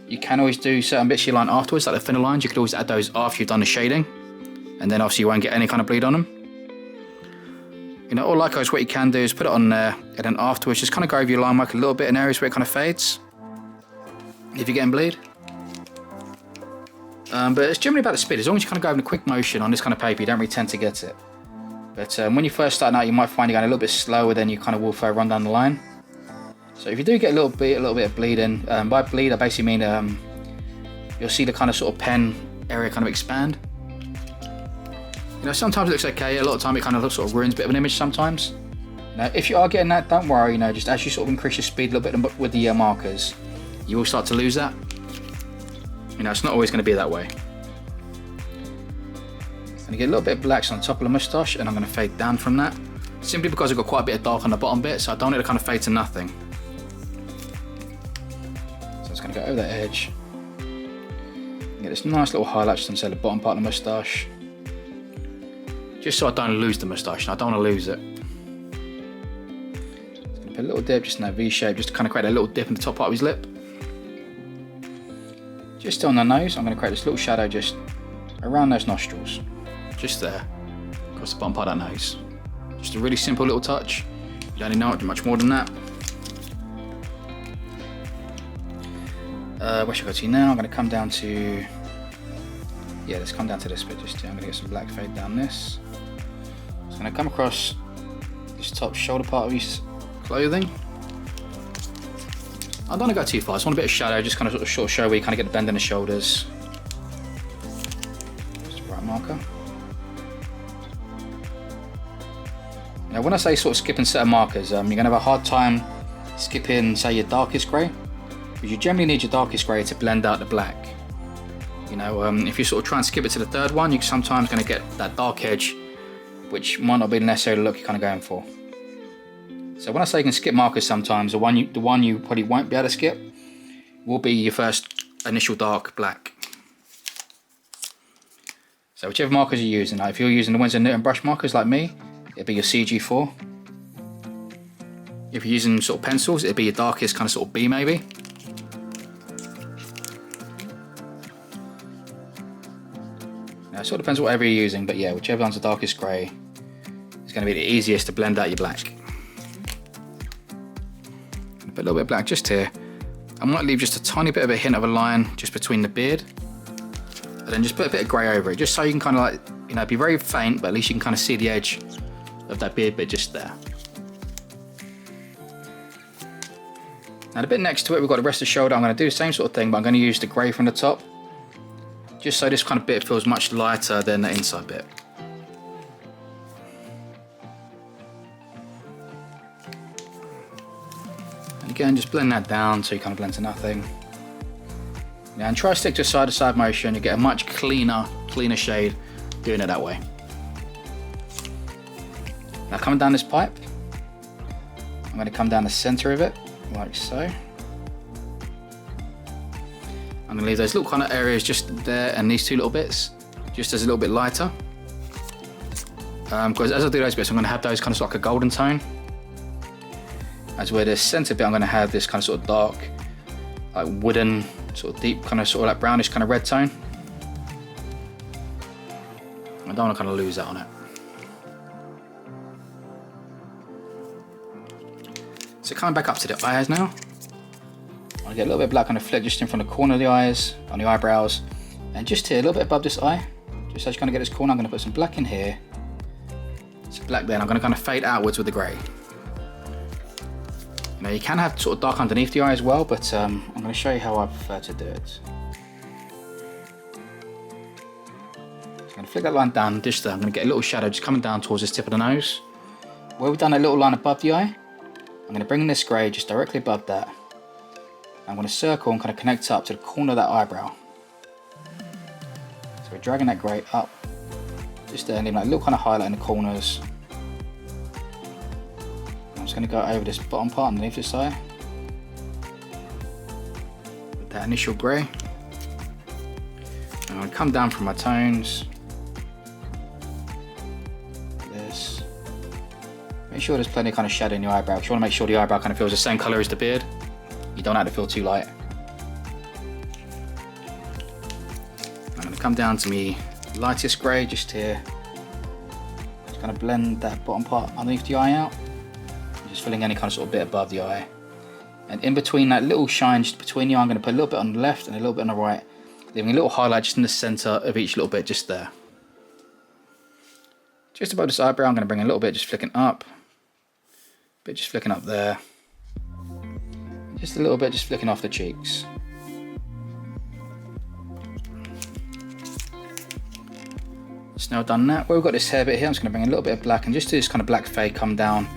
you can always do certain bits of your line afterwards, like the thinner lines. You could always add those after you've done the shading, and then obviously you won't get any kind of bleed on them. You know, or likewise, what you can do is put it on there, and then afterwards just kind of go over your line work a little bit in areas where it kind of fades, if you're getting bleed. But it's generally about the speed. As long as you kind of go in a quick motion on this kind of paper, you don't really tend to get it. But when you first start out, you might find you're going a little bit slower than you kind of will further on down the line. So if you do get a little bit of bleeding, by bleed I basically mean you'll see the kind of sort of pen area kind of expand. You know, sometimes it looks okay, a lot of time it kind of looks sort of ruins a bit of an image sometimes. You know, if you are getting that, don't worry, you know, just as you sort of increase your speed a little bit with the markers, you will start to lose that. You know, it's not always going to be that way. I'm going to get a little bit of blacks on top of the moustache, and I'm going to fade down from that, simply because I've got quite a bit of dark on the bottom bit, so I don't want it to kind of fade to nothing. So I'm just going to go over that edge and get this nice little highlight just on the bottom part of the moustache, just so I don't lose the moustache. I don't want to lose it. Just going to put a little dip just in that V shape, just to kind of create a little dip in the top part of his lip. Just on the nose, I'm going to create this little shadow just around those nostrils, just there, across the bottom part of that nose. Just a really simple little touch. You don't need to do much more than that. Where should I go to now? I'm going to come down to, yeah, let's come down to this bit just here. I'm going to get some black fade down this. I'm going to come across this this top shoulder part of his clothing. I don't want to go too far. I just want a bit of shadow, just kind of sort of show where you kind of get the bend in the shoulders. Just a bright marker. Now, when I say sort of skipping set of markers, you're going to have a hard time skipping, say, your darkest grey, because you generally need your darkest grey to blend out the black. You know, if you sort of try and skip it to the third one, you're sometimes going to get that dark edge, which might not be necessarily the look you're kind of going for. So when I say you can skip markers sometimes, the one you probably won't be able to skip will be your first initial dark black. So whichever markers you're using, like if you're using the Winsor Newton brush markers like me, it'd be your CG4. If you're using sort of pencils, it'd be your darkest kind of sort of B maybe. Now it sort of depends whatever you're using, but yeah, whichever one's the darkest grey is going to be the easiest to blend out your black. Put a little bit of black just here. I might leave just a tiny bit of a hint of a line just between the beard, and then just put a bit of grey over it, just so you can kind of like, you know, be very faint, but at least you can kind of see the edge of that beard bit just there. Now the bit next to it, we've got the rest of the shoulder. I'm going to do the same sort of thing, but I'm going to use the grey from the top, just so this kind of bit feels much lighter than the inside bit. Again, just blend that down so you kind of blend to nothing. Yeah, and try to stick to a side-to-side motion. You get a much cleaner shade doing it that way. Now coming down this pipe, I'm going to come down the center of it, like so. I'm going to leave those little kind of areas just there and these two little bits, just as a little bit lighter. Because as I do those bits, I'm going to have those kind of sort of like a golden tone. As where the center bit, I'm going to have this kind of sort of dark, like wooden, sort of deep, kind of sort of like brownish kind of red tone. I don't want to kind of lose that on it. So coming back up to the eyes now, I want to get a little bit of black on the flick just in front of the corner of the eyes, on the eyebrows, and just here, a little bit above this eye, just as you kind of get this corner. I'm going to put some black in here, some black there, and I'm going to kind of fade outwards with the grey. Now you can have sort of dark underneath the eye as well, but I'm going to show you how I prefer to do it. So I'm going to flick that line down just there. I'm going to get a little shadow just coming down towards this tip of the nose. Where we've done a little line above the eye, I'm going to bring this grey just directly above that. I'm going to circle and kind of connect up to the corner of that eyebrow. So we're dragging that grey up just there, and leaving like a little kind of highlight in the corners. I'm just going to go over this bottom part underneath this eye with that initial grey. I'm going to come down from my tones. This. Make sure there's plenty of kind of shadow in your eyebrow. You want to make sure the eyebrow kind of feels the same colour as the beard. You don't have to feel too light. I'm going to come down to me lightest grey just here. Just kind of blend that bottom part underneath the eye out. Just filling any kind of sort of bit above the eye. And in between that little shine just between you, I'm going to put a little bit on the left and a little bit on the right, leaving a little highlight just in the centre of each little bit just there. Just above this eyebrow, I'm going to bring a little bit just flicking up. A bit just flicking up there. Just a little bit just flicking off the cheeks. Just now done that, where we've got this hair bit here, I'm just going to bring a little bit of black and just do this kind of black fade come down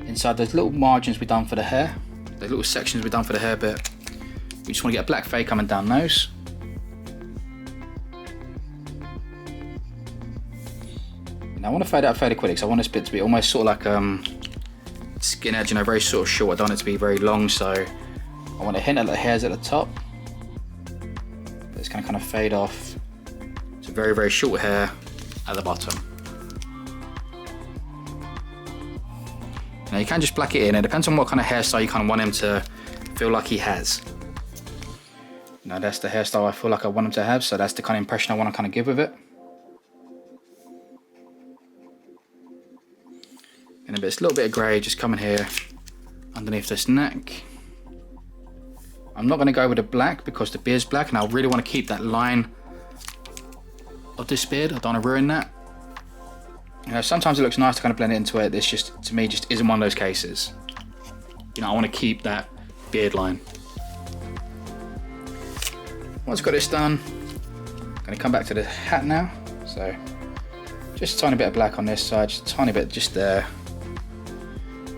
inside those little margins we've done for the hair, those little sections we've done for the hair bit. We just want to get a black fade coming down those. Now I want to fade out fairly quickly because I want this bit to be almost sort of like skin edge, you know, very sort of short. I don't want it to be very long, so I want to hint at the hairs at the top. But it's going to kind of fade off to very, very short hair at the bottom. Now you can just black it in. It depends on what kind of hairstyle you kind of want him to feel like he has. Now that's the hairstyle I feel like I want him to have, so that's the kind of impression I want to kind of give with it. And a little bit of grey just coming here underneath this neck. I'm not going to go with the black because the beard's black, and I really want to keep that line of this beard. I don't want to ruin that. You know, sometimes it looks nice to kind of blend it into it. This just, to me, just isn't one of those cases. You know, I want to keep that beard line. Once I've got this done, I'm going to come back to the hat now. So just a tiny bit of black on this side, just a tiny bit just there.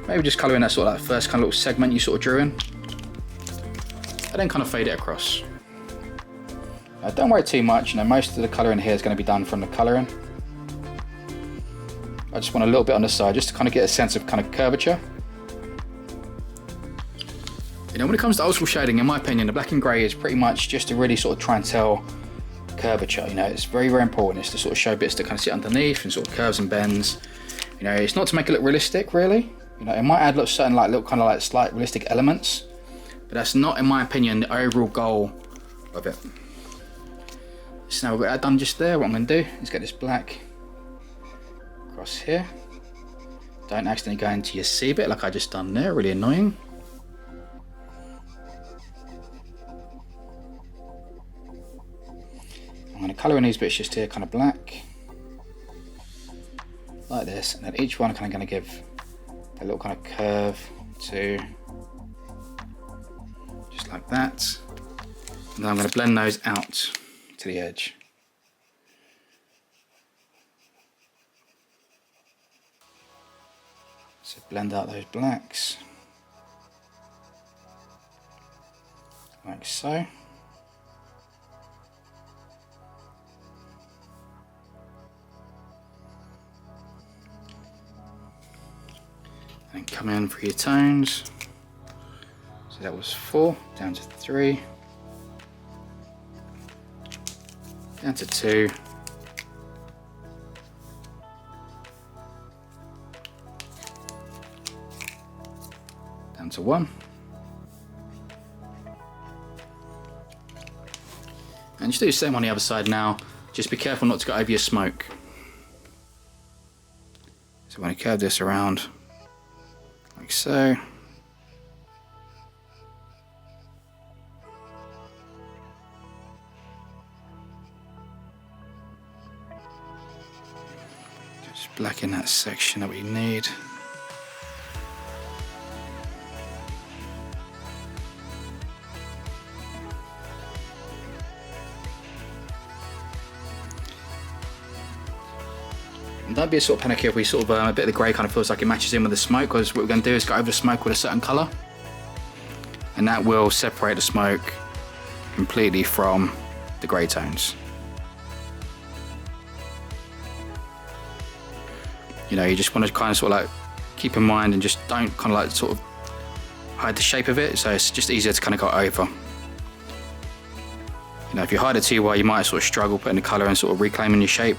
Maybe just colour in that sort of like first kind of little segment you sort of drew in. And then kind of fade it across. Don't worry too much, you know, most of the colouring here is going to be done from the colouring. I just want a little bit on the side just to kind of get a sense of kind of curvature. You know, when it comes to old school shading, in my opinion, the black and grey is pretty much just to really sort of try and tell curvature. You know, it's very, very important. It's to sort of show bits that kind of sit underneath and sort of curves and bends. You know, it's not to make it look realistic, really. You know, it might add certain like little kind of like slight realistic elements, but that's not, in my opinion, the overall goal of it. So now we've got that done just there. What I'm going to do is get this black across here. Don't accidentally go into your C bit like I just done there, really annoying. I'm going to colour in these bits just here, kind of black, like this, and then each one I'm kind of going to give a little kind of curve to, just like that. And then I'm going to blend those out to the edge. So blend out those blacks, like so. And come in for your tones. So that was 4, down to 3, down to 2, down to 1. And just do the same on the other side now. Just be careful not to go over your smoke. So I'm going to curve this around like so. Just blacken that section that we need. And don't be a sort of panicky if we sort of a bit of the grey kind of feels like it matches in with the smoke, because what we're going to do is go over the smoke with a certain colour, and that will separate the smoke completely from the grey tones. You know, you just want to kind of sort of like keep in mind and just don't kind of like sort of hide the shape of it, so it's just easier to kind of go over. You know, if you hide it too well, you might sort of struggle putting the colour and sort of reclaiming your shape.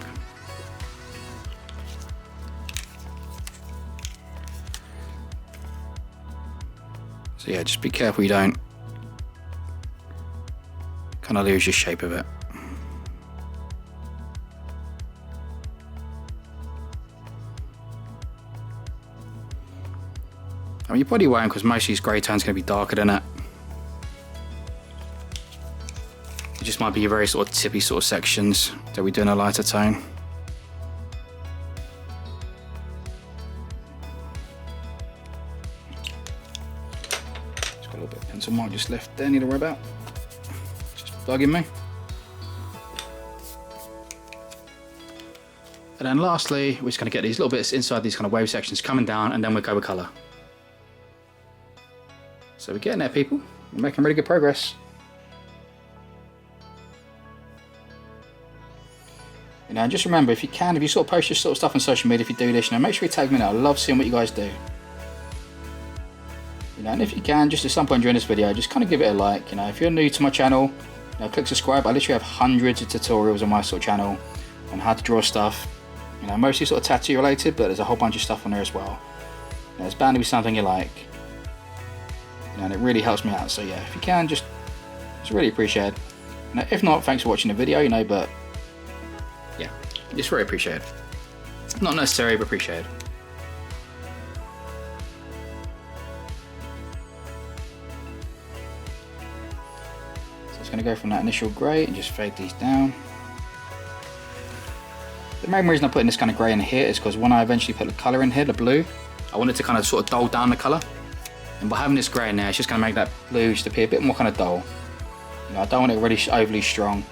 So yeah, just be careful you don't kind of lose your shape of it. I mean, you probably won't, because most of these grey tones are going to be darker than it. It just might be your very sort of tippy sort of sections that we do in a lighter tone. Just got a little bit of pencil mark just left there, need to worry about. Just bugging me. And then lastly, we're just going to get these little bits inside these kind of wave sections coming down, and then we'll go with colour. So we're getting there, people. We're making really good progress. You know, and just remember, if you can, if you sort of post your sort of stuff on social media, if you do this, you know, make sure you tag me in it. I love seeing what you guys do. You know, and if you can, just at some point during this video, just kind of give it a like. You know, if you're new to my channel, you know, click subscribe. I literally have hundreds of tutorials on my sort of channel on how to draw stuff. You know, mostly sort of tattoo related, but there's a whole bunch of stuff on there as well. You know, it's bound to be something you like. You know, and it really helps me out. So yeah, if you can, just really appreciate it. You know, if not, thanks for watching the video. You know, but yeah, just very appreciated. Not necessary, but appreciated. So it's going to go from that initial grey and just fade these down. The main reason I'm putting this kind of grey in here is because when I eventually put the colour in here, the blue, I wanted to kind of sort of dull down the colour. And by having this grey in there, it's just going to make that blue just appear a bit more kind of dull. You know, I don't want it really overly strong.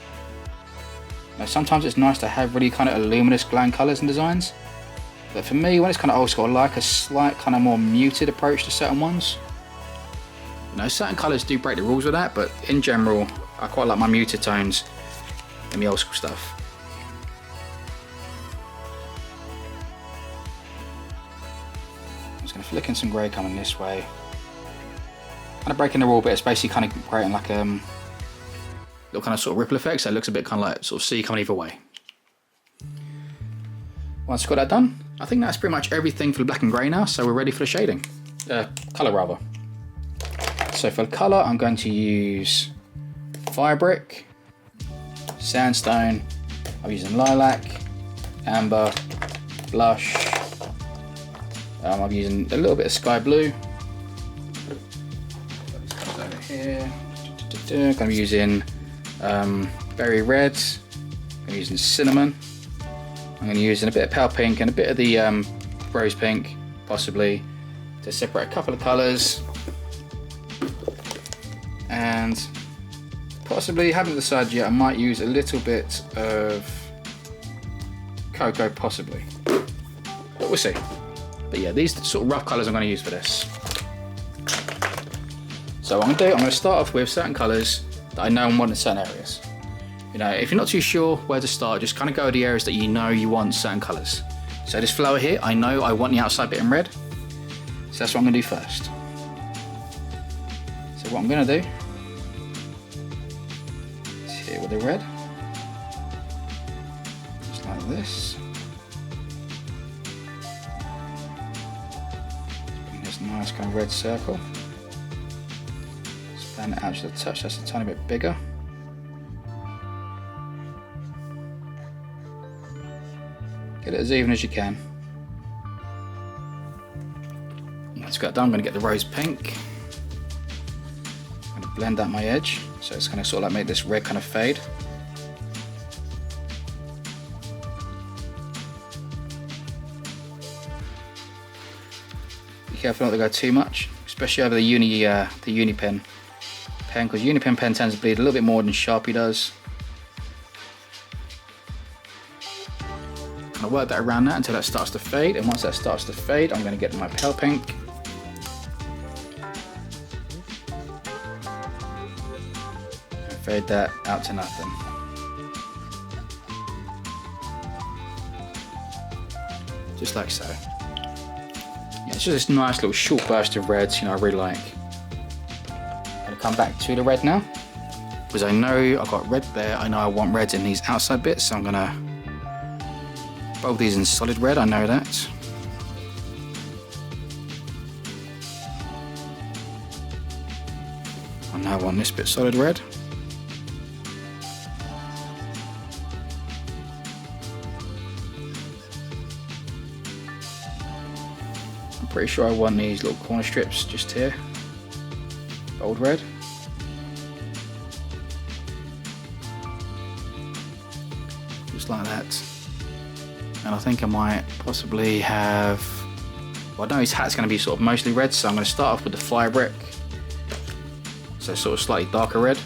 You know, sometimes it's nice to have really kind of luminous glowing colours and designs. But for me, when it's kind of old school, I like a slight kind of more muted approach to certain ones. You know, certain colours do break the rules with that, but in general, I quite like my muted tones in the old school stuff. I'm just going to flick in some grey coming this way. Kind of breaking the rule, but it's basically kind of creating like little kind of sort of ripple effect, so it looks a bit kind of like sort of sea coming either way. Once I've got that done, I think that's pretty much everything for the black and grey now, so we're ready for the shading. Colour rather. So for the colour, I'm going to use fire brick, sandstone, I'm using lilac, amber, blush, I'm using a little bit of sky blue. Over here. I'm going to be using berry red, I'm going to be using cinnamon, I'm going to be using a bit of pale pink and a bit of the rose pink, possibly, to separate a couple of colours. And possibly, haven't decided yet, I might use a little bit of cocoa, possibly. But we'll see. But yeah, these are the sort of rough colours I'm going to use for this. So what I'm going to do, I'm going to start off with certain colours that I know I want in certain areas. You know, if you're not too sure where to start, just kind of go to the areas that you know you want certain colours. So this flower here, I know I want the outside bit in red. So that's what I'm going to do first. So what I'm going to do is here with the red. Just like this. Bring this nice kind of red circle. Expand it out just a touch, that's a tiny bit bigger. Get it as even as you can. Once I've got it done, I'm going to get the rose pink. I'm going to blend out my edge, so it's going to sort of like make this red kind of fade. Be careful not to go too much, especially over the uni pen, because uni pen tends to bleed a little bit more than Sharpie does. I'll work that around that until that starts to fade, and once that starts to fade, I'm going to get my pale pink. And fade that out to nothing. Just like so. Yeah, it's just this nice little short burst of reds, you know, I really like. I'm going to come back to the red now, because I know I've got red there, I know I want reds in these outside bits, so I'm going to both these in solid red, I know that. I now want this bit solid red. I'm pretty sure I want these little corner strips just here, bold red. Just like that. And I think I might possibly have, well, I know his hat's going to be sort of mostly red, so I'm going to start off with the fire brick, so sort of slightly darker red.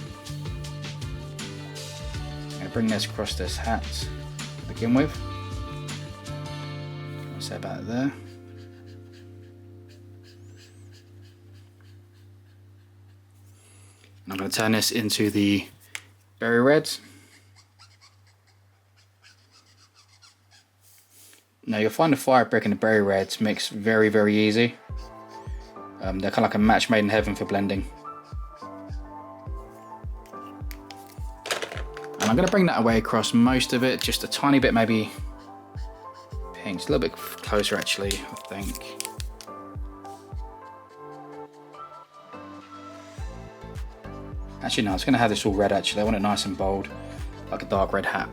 I'm going to bring this across this hat to begin with. I'll say about there. And I'm going to turn this into the berry red. Now you'll find the fire brick and the berry reds mix very, very easy. They're kind of like a match made in heaven for blending. And I'm going to bring that away across most of it, just a tiny bit maybe pink, just a little bit closer actually, I think. Actually no, I was going to have this all red actually, I want it nice and bold, like a dark red hat.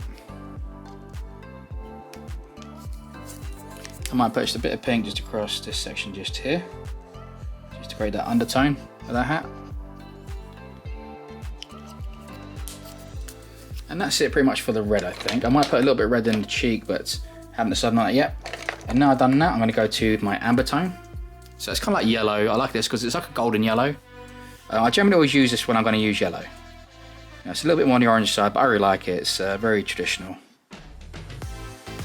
I might put just a bit of pink just across this section just here, just to create that undertone of that hat. And that's it pretty much for the red, I think. I might put a little bit of red in the cheek, but haven't decided on that yet. And now I've done that, I'm going to go to my amber tone. So it's kind of like yellow. I like this because it's like a golden yellow. I generally always use this when I'm going to use yellow. It's a little bit more on the orange side, but I really like it. It's very traditional.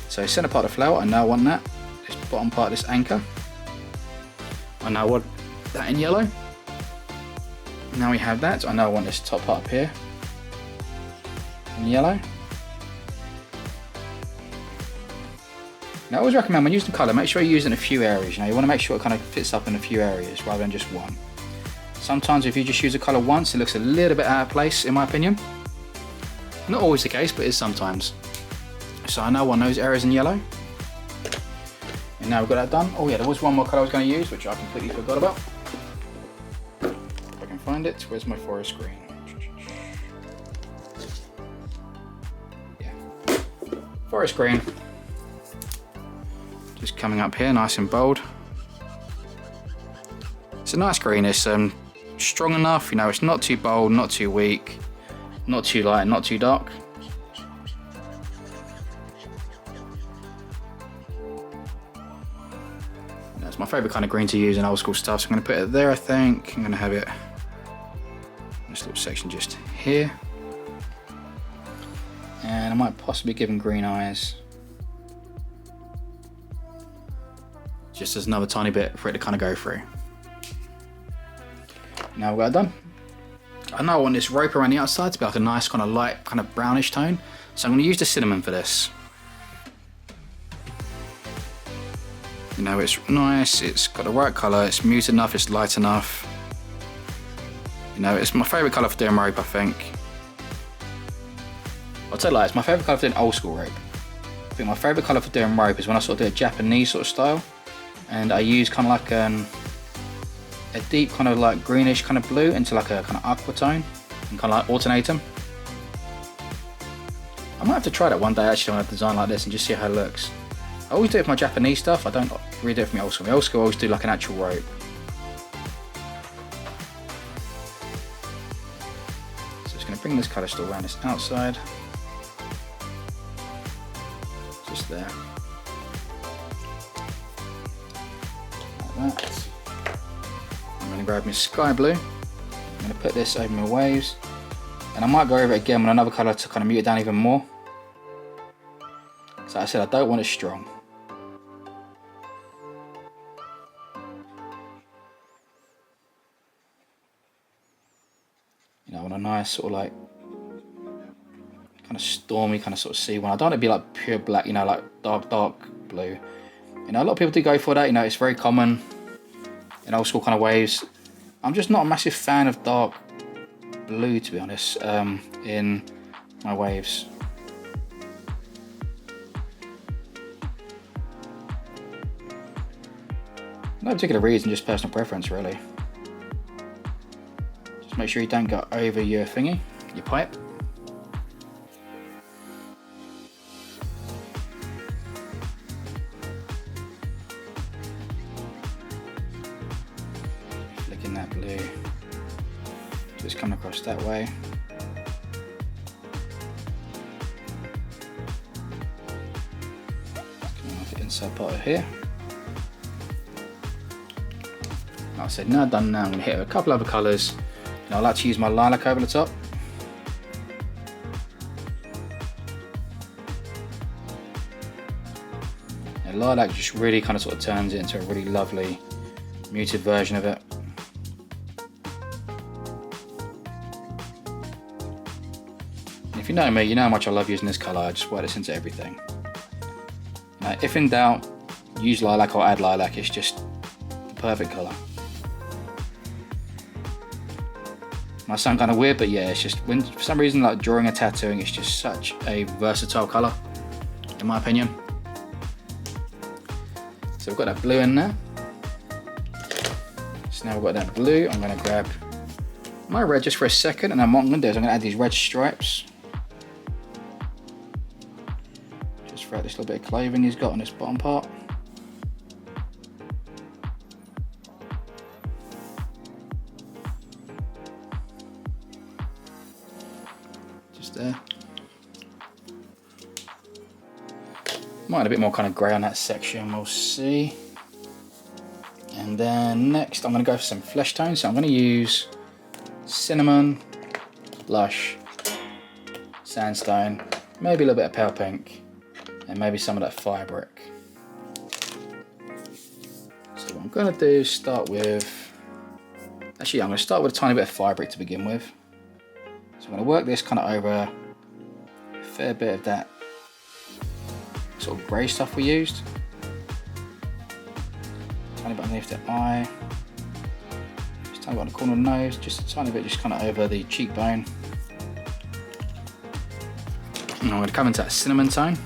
So center part of the flower, I now want that. This bottom part of this anchor. I now want that in yellow. Now we have that. I now want this top part up here in yellow. Now I always recommend when using colour, make sure you use it in a few areas. You want to make sure it kind of fits up in a few areas rather than just one. Sometimes if you just use a colour once, it looks a little bit out of place, in my opinion. Not always the case, but it is sometimes. So I now want those areas in yellow. And now we've got that done. Oh yeah, there was one more colour I was going to use, which I completely forgot about. If I can find it, where's my forest green? Yeah, forest green. Just coming up here, nice and bold. It's a nice green. It's strong enough, it's not too bold, not too weak, not too light, not too dark. That's my favourite kind of green to use in old school stuff, so I'm going to put it there, I think. I'm going to have it in this little section just here. And I might possibly give him green eyes. Just as another tiny bit for it to kind of go through. Now we've got it done. I now want this rope around the outside to be like a nice kind of light, kind of brownish tone. So I'm going to use the cinnamon for this. It's nice, it's got the right colour, it's muted enough, it's light enough. It's my favourite colour for doing rope, I think. I'll tell you like, it's my favourite colour for doing old school rope. I think my favourite colour for doing rope is when I sort of do a Japanese sort of style. And I use kind of like a deep kind of like greenish kind of blue into like a kind of aqua tone and kind of like alternate them. I might have to try that one day actually on a design like this and just see how it looks. I always do it for my Japanese stuff, I don't really do it for my old school. My old school I always do like an actual rope. So just going to bring this colour still around this outside. Just there. Like that. I'm going to grab my sky blue, I'm going to put this over my waves, and I might go over it again with another colour to kind of mute it down even more. So like I said, I don't want it strong. I want a nice sort of like kind of stormy kind of sort of sea one. I don't want it to be like pure black, like dark blue. A lot of people do go for that, it's very common in old school kind of waves. I'm just not a massive fan of dark blue, to be honest, in my waves. No particular reason, just personal preference really. Just make sure you don't go over your thingy, your pipe. Flicking that blue, just coming across that way. Coming off the inside part of here. Like I said, now done. Now I'm going to hit it with a couple other colours. I like to use my lilac over the top. And lilac just really kind of sort of turns it into a really lovely muted version of it. And if you know me, you know how much I love using this colour. I just wear this into everything. Now, if in doubt, use lilac or add lilac. It's just the perfect colour. Might sound kind of weird, but yeah, it's just when for some reason like drawing and tattooing, it's just such a versatile colour, in my opinion. So we've got that blue in there. So now we've got that blue. I'm going to grab my red just for a second, and then what I'm going to do is I'm going to add these red stripes. Just throughout this little bit of clothing he's got on this bottom part. There. Might add a bit more kind of grey on that section, we'll see. And then next I'm going to go for some flesh tones. So I'm going to use cinnamon, blush, sandstone, maybe a little bit of pale pink, and maybe some of that fire brick. So what I'm going to do is start with, actually I'm going to start with a tiny bit of fire brick to begin with. So I'm going to work this kind of over a fair bit of that sort of grey stuff we used. Tiny bit underneath the eye, just tiny bit on the corner of the nose, just a tiny bit just kind of over the cheekbone. And I'm going to come into that cinnamon tone.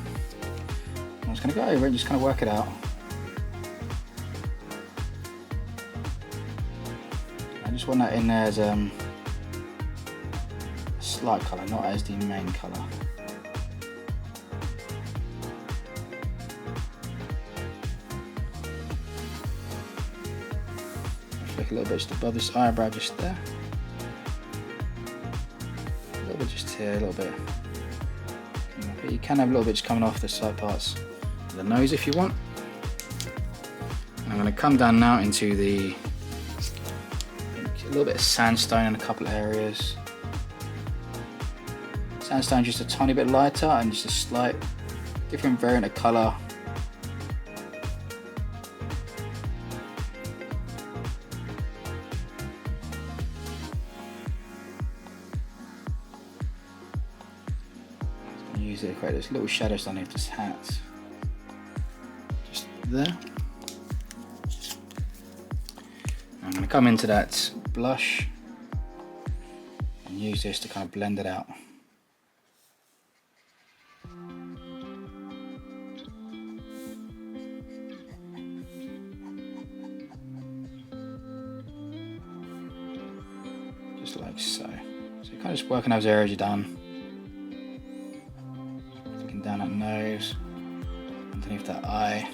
I'm just going to go over it and just kind of work it out. I just want that in there as a slight colour, not as the main colour. A little bit just above this eyebrow, just there. A little bit just here, a little bit. You can have a little bit just coming off the side parts of the nose if you want. And I'm going to come down now into the a little bit of sandstone in a couple of areas. Sandstone just a tiny bit lighter and just a slight different variant of colour. Use it to create those little shadows underneath this hat. Just there. I'm going to come into that blush and use this to kind of blend it out. Just like so. So you're kind of just working those areas you're done. Down that nose, underneath that eye.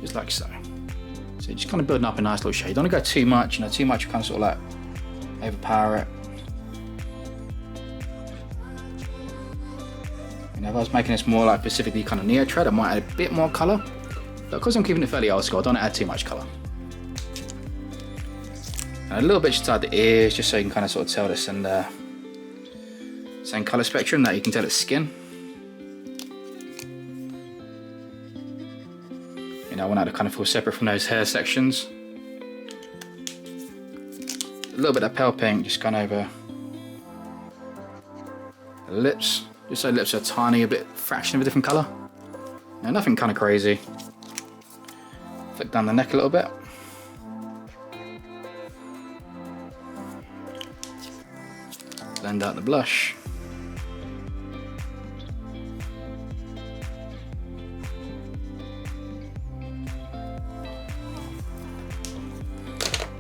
Just like so. So you're just kind of building up a nice little shade. You don't want to go too much, you know, too much you kind of sort of like overpower it. You know, if I was making this more like specifically kind of neo trad, I might add a bit more colour. But because I'm keeping it fairly old school, I don't want to add too much colour. And a little bit just inside the ears, just so you can kind of sort of tell this in the same colour spectrum that you can tell it's skin. You know, I want that to kind of feel separate from those hair sections. A little bit of pale pink just gone over the lips, just so the lips are tiny, a bit fraction of a different colour. Now, nothing kind of crazy. Flick down the neck a little bit. Blend out the blush.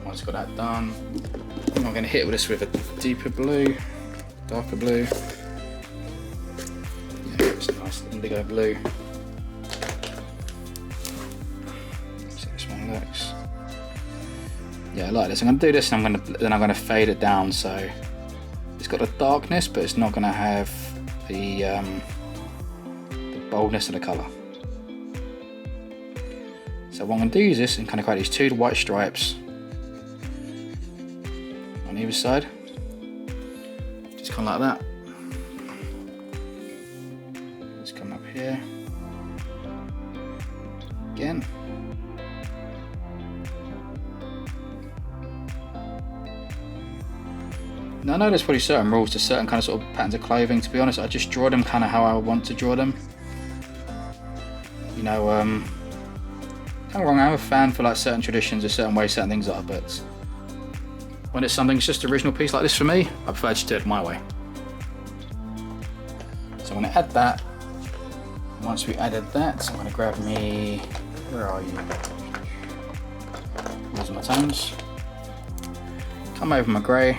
Once got that done, I'm going to hit this with a deeper blue, darker blue. Yeah, it's a nice indigo blue. See this one looks. Yeah, I like this. I'm going to do this, and then I'm going to fade it down so. It's got a darkness, but it's not going to have the boldness of the colour. So what I'm going to do is this and kind of create these two white stripes on either side, just kind of like that. Just come up here again. Now I know there's probably certain rules to certain kind of sort of patterns of clothing. To be honest, I just draw them kind of how I want to draw them. You know, don't get me wrong, I'm a fan for like certain traditions or certain ways certain things are, but when it's something, it's just an original piece like this for me, I prefer to do it my way. So I'm going to add that. Once we added that, I'm going to grab me, where are you? These are my tones. Come over my grey.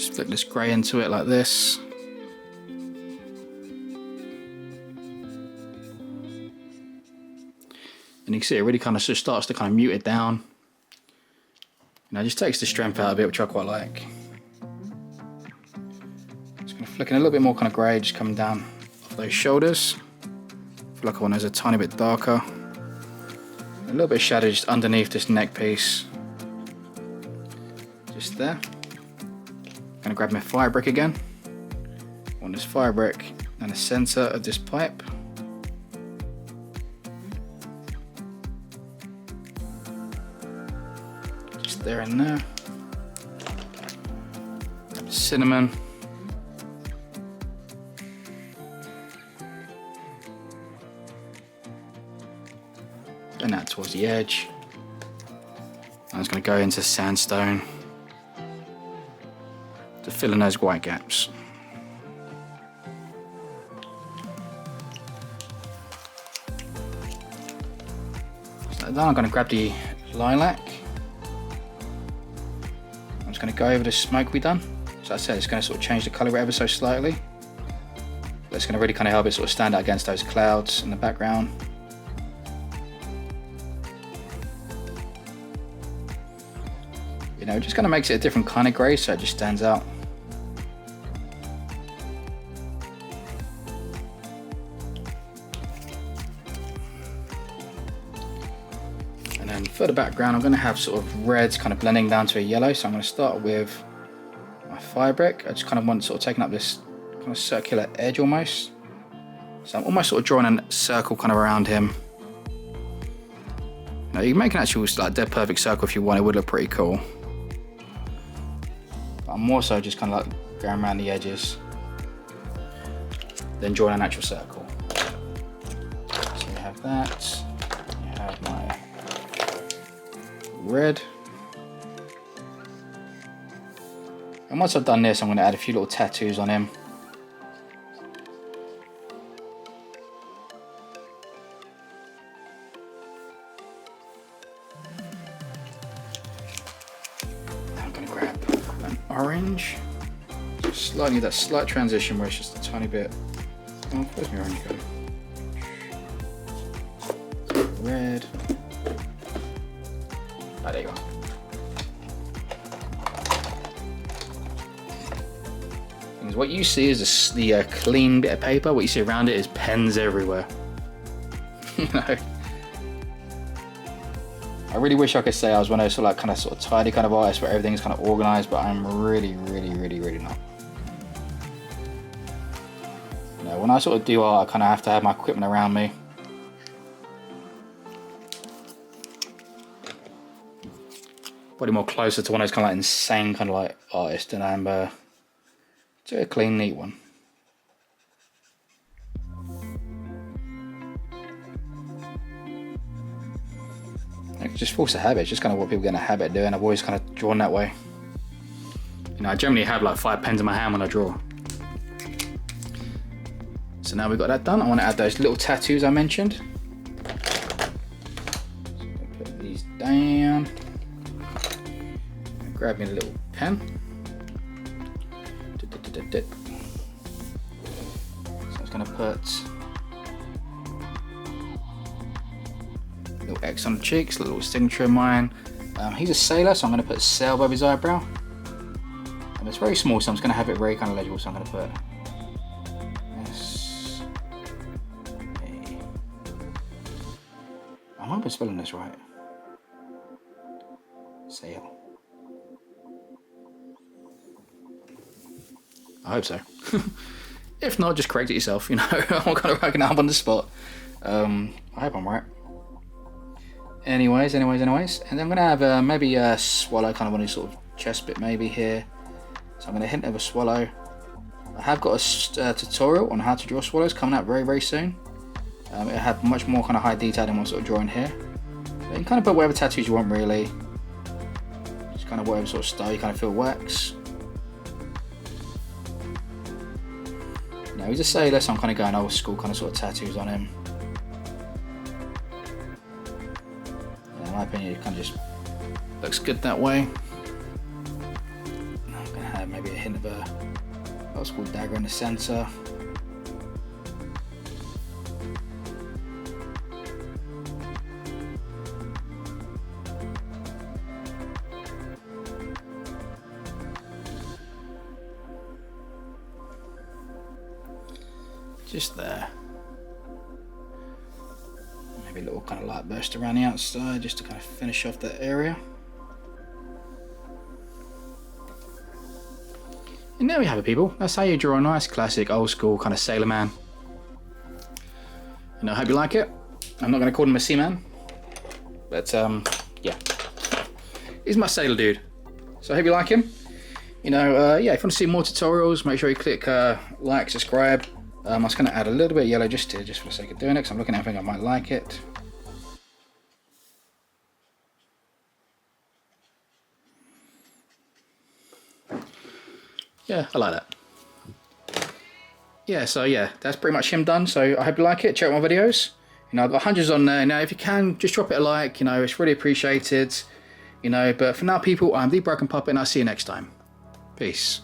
Just flick this grey into it like this. And you can see it really kind of just starts to kind of mute it down. You know, it just takes the strength out of it, which I quite like. Just going to flick in a little bit more kind of grey, just coming down off those shoulders. I feel like I want those a tiny bit darker. A little bit of shadow just underneath this neck piece. Just there. I'm going to grab my fire brick again. I want this fire brick in the centre of this pipe. Just there and there. Grab cinnamon. Bring that towards the edge. I'm just going to go into sandstone to fill in those white gaps. So then I'm going to grab the lilac. I'm just going to go over the smoke we've done. So I said it's going to sort of change the colour ever so slightly. But it's going to really kind of help it sort of stand out against those clouds in the background. You know, it just kind of makes it a different kind of grey, so it just stands out. And then for the background, I'm going to have sort of reds kind of blending down to a yellow. So I'm going to start with my fire brick. I just kind of want sort of taking up this kind of circular edge almost. So I'm almost sort of drawing a circle kind of around him. Now you can make an actual like dead perfect circle if you want. It would look pretty cool. I'm more so just kind of like going around the edges, then drawing an actual circle. So you have that, you have my red. And once I've done this, I'm going to add a few little tattoos on him. Orange, just slightly that slight transition where it's just a tiny bit. Oh, where's my orange go? Red. Ah, there you go. Because what you see is the clean bit of paper. What you see around it is pens everywhere. You know. I really wish I could say I was one of those sort of tidy kind of artists where everything's kind of organized, but I'm really not. You know, when I sort of do art, I kind of have to have my equipment around me. Probably more closer to one of those kind of like insane kind of like artists than I am to a clean, neat one. It's just force a habit. It's just kind of what people get in a habit of doing. I've always kind of drawn that way. You know, I generally have like 5 pens in my hand when I draw. So now we've got that done. I want to add those little tattoos I mentioned. So I'm going to put these down. Grab me a little pen. So I was going to put a little X on the cheeks, a little signature of mine. He's a sailor, so I'm going to put sail above his eyebrow. And it's very small, so I'm just going to have it very kind of legible. So I'm going to put S. I might be spelling this right. Sail. I hope so. If not, just correct it yourself. You know, I'm kind of working out on the spot. I hope I'm right. Anyways, and then I'm gonna have maybe a swallow, kind of on his sort of chest bit maybe here. So I'm gonna hint of a swallow. I have got a tutorial on how to draw swallows coming out very soon. It'll have much more kind of high detail than what I'm sort of drawing here. So you can kind of put whatever tattoos you want really. Just kind of whatever sort of style you kind of feel works. No, he's a sailor, so I'm kind of going old school kind of sort of tattoos on him. In my opinion, it kind of just looks good that way. I'm going to have maybe a hint with a old school dagger in the center. Just there. Maybe a little kind of light burst around the outside just to kind of finish off that area. And there we have it, people. That's how you draw a nice classic old school kind of sailor man. And I hope you like it. I'm not going to call him a seaman, but yeah, he's my sailor dude. So I hope you like him. You know, yeah, if you want to see more tutorials, make sure you click like, subscribe. I was going to add a little bit of yellow just for the sake of doing it, because I'm looking at it, I think I might like it. Yeah, I like that. Yeah, so yeah, that's pretty much him done. So I hope you like it. Check out my videos. You know, I've got hundreds on there. Now, if you can, just drop it a like. You know, it's really appreciated. You know, but for now, people, I'm the Broken Puppet, and I'll see you next time. Peace.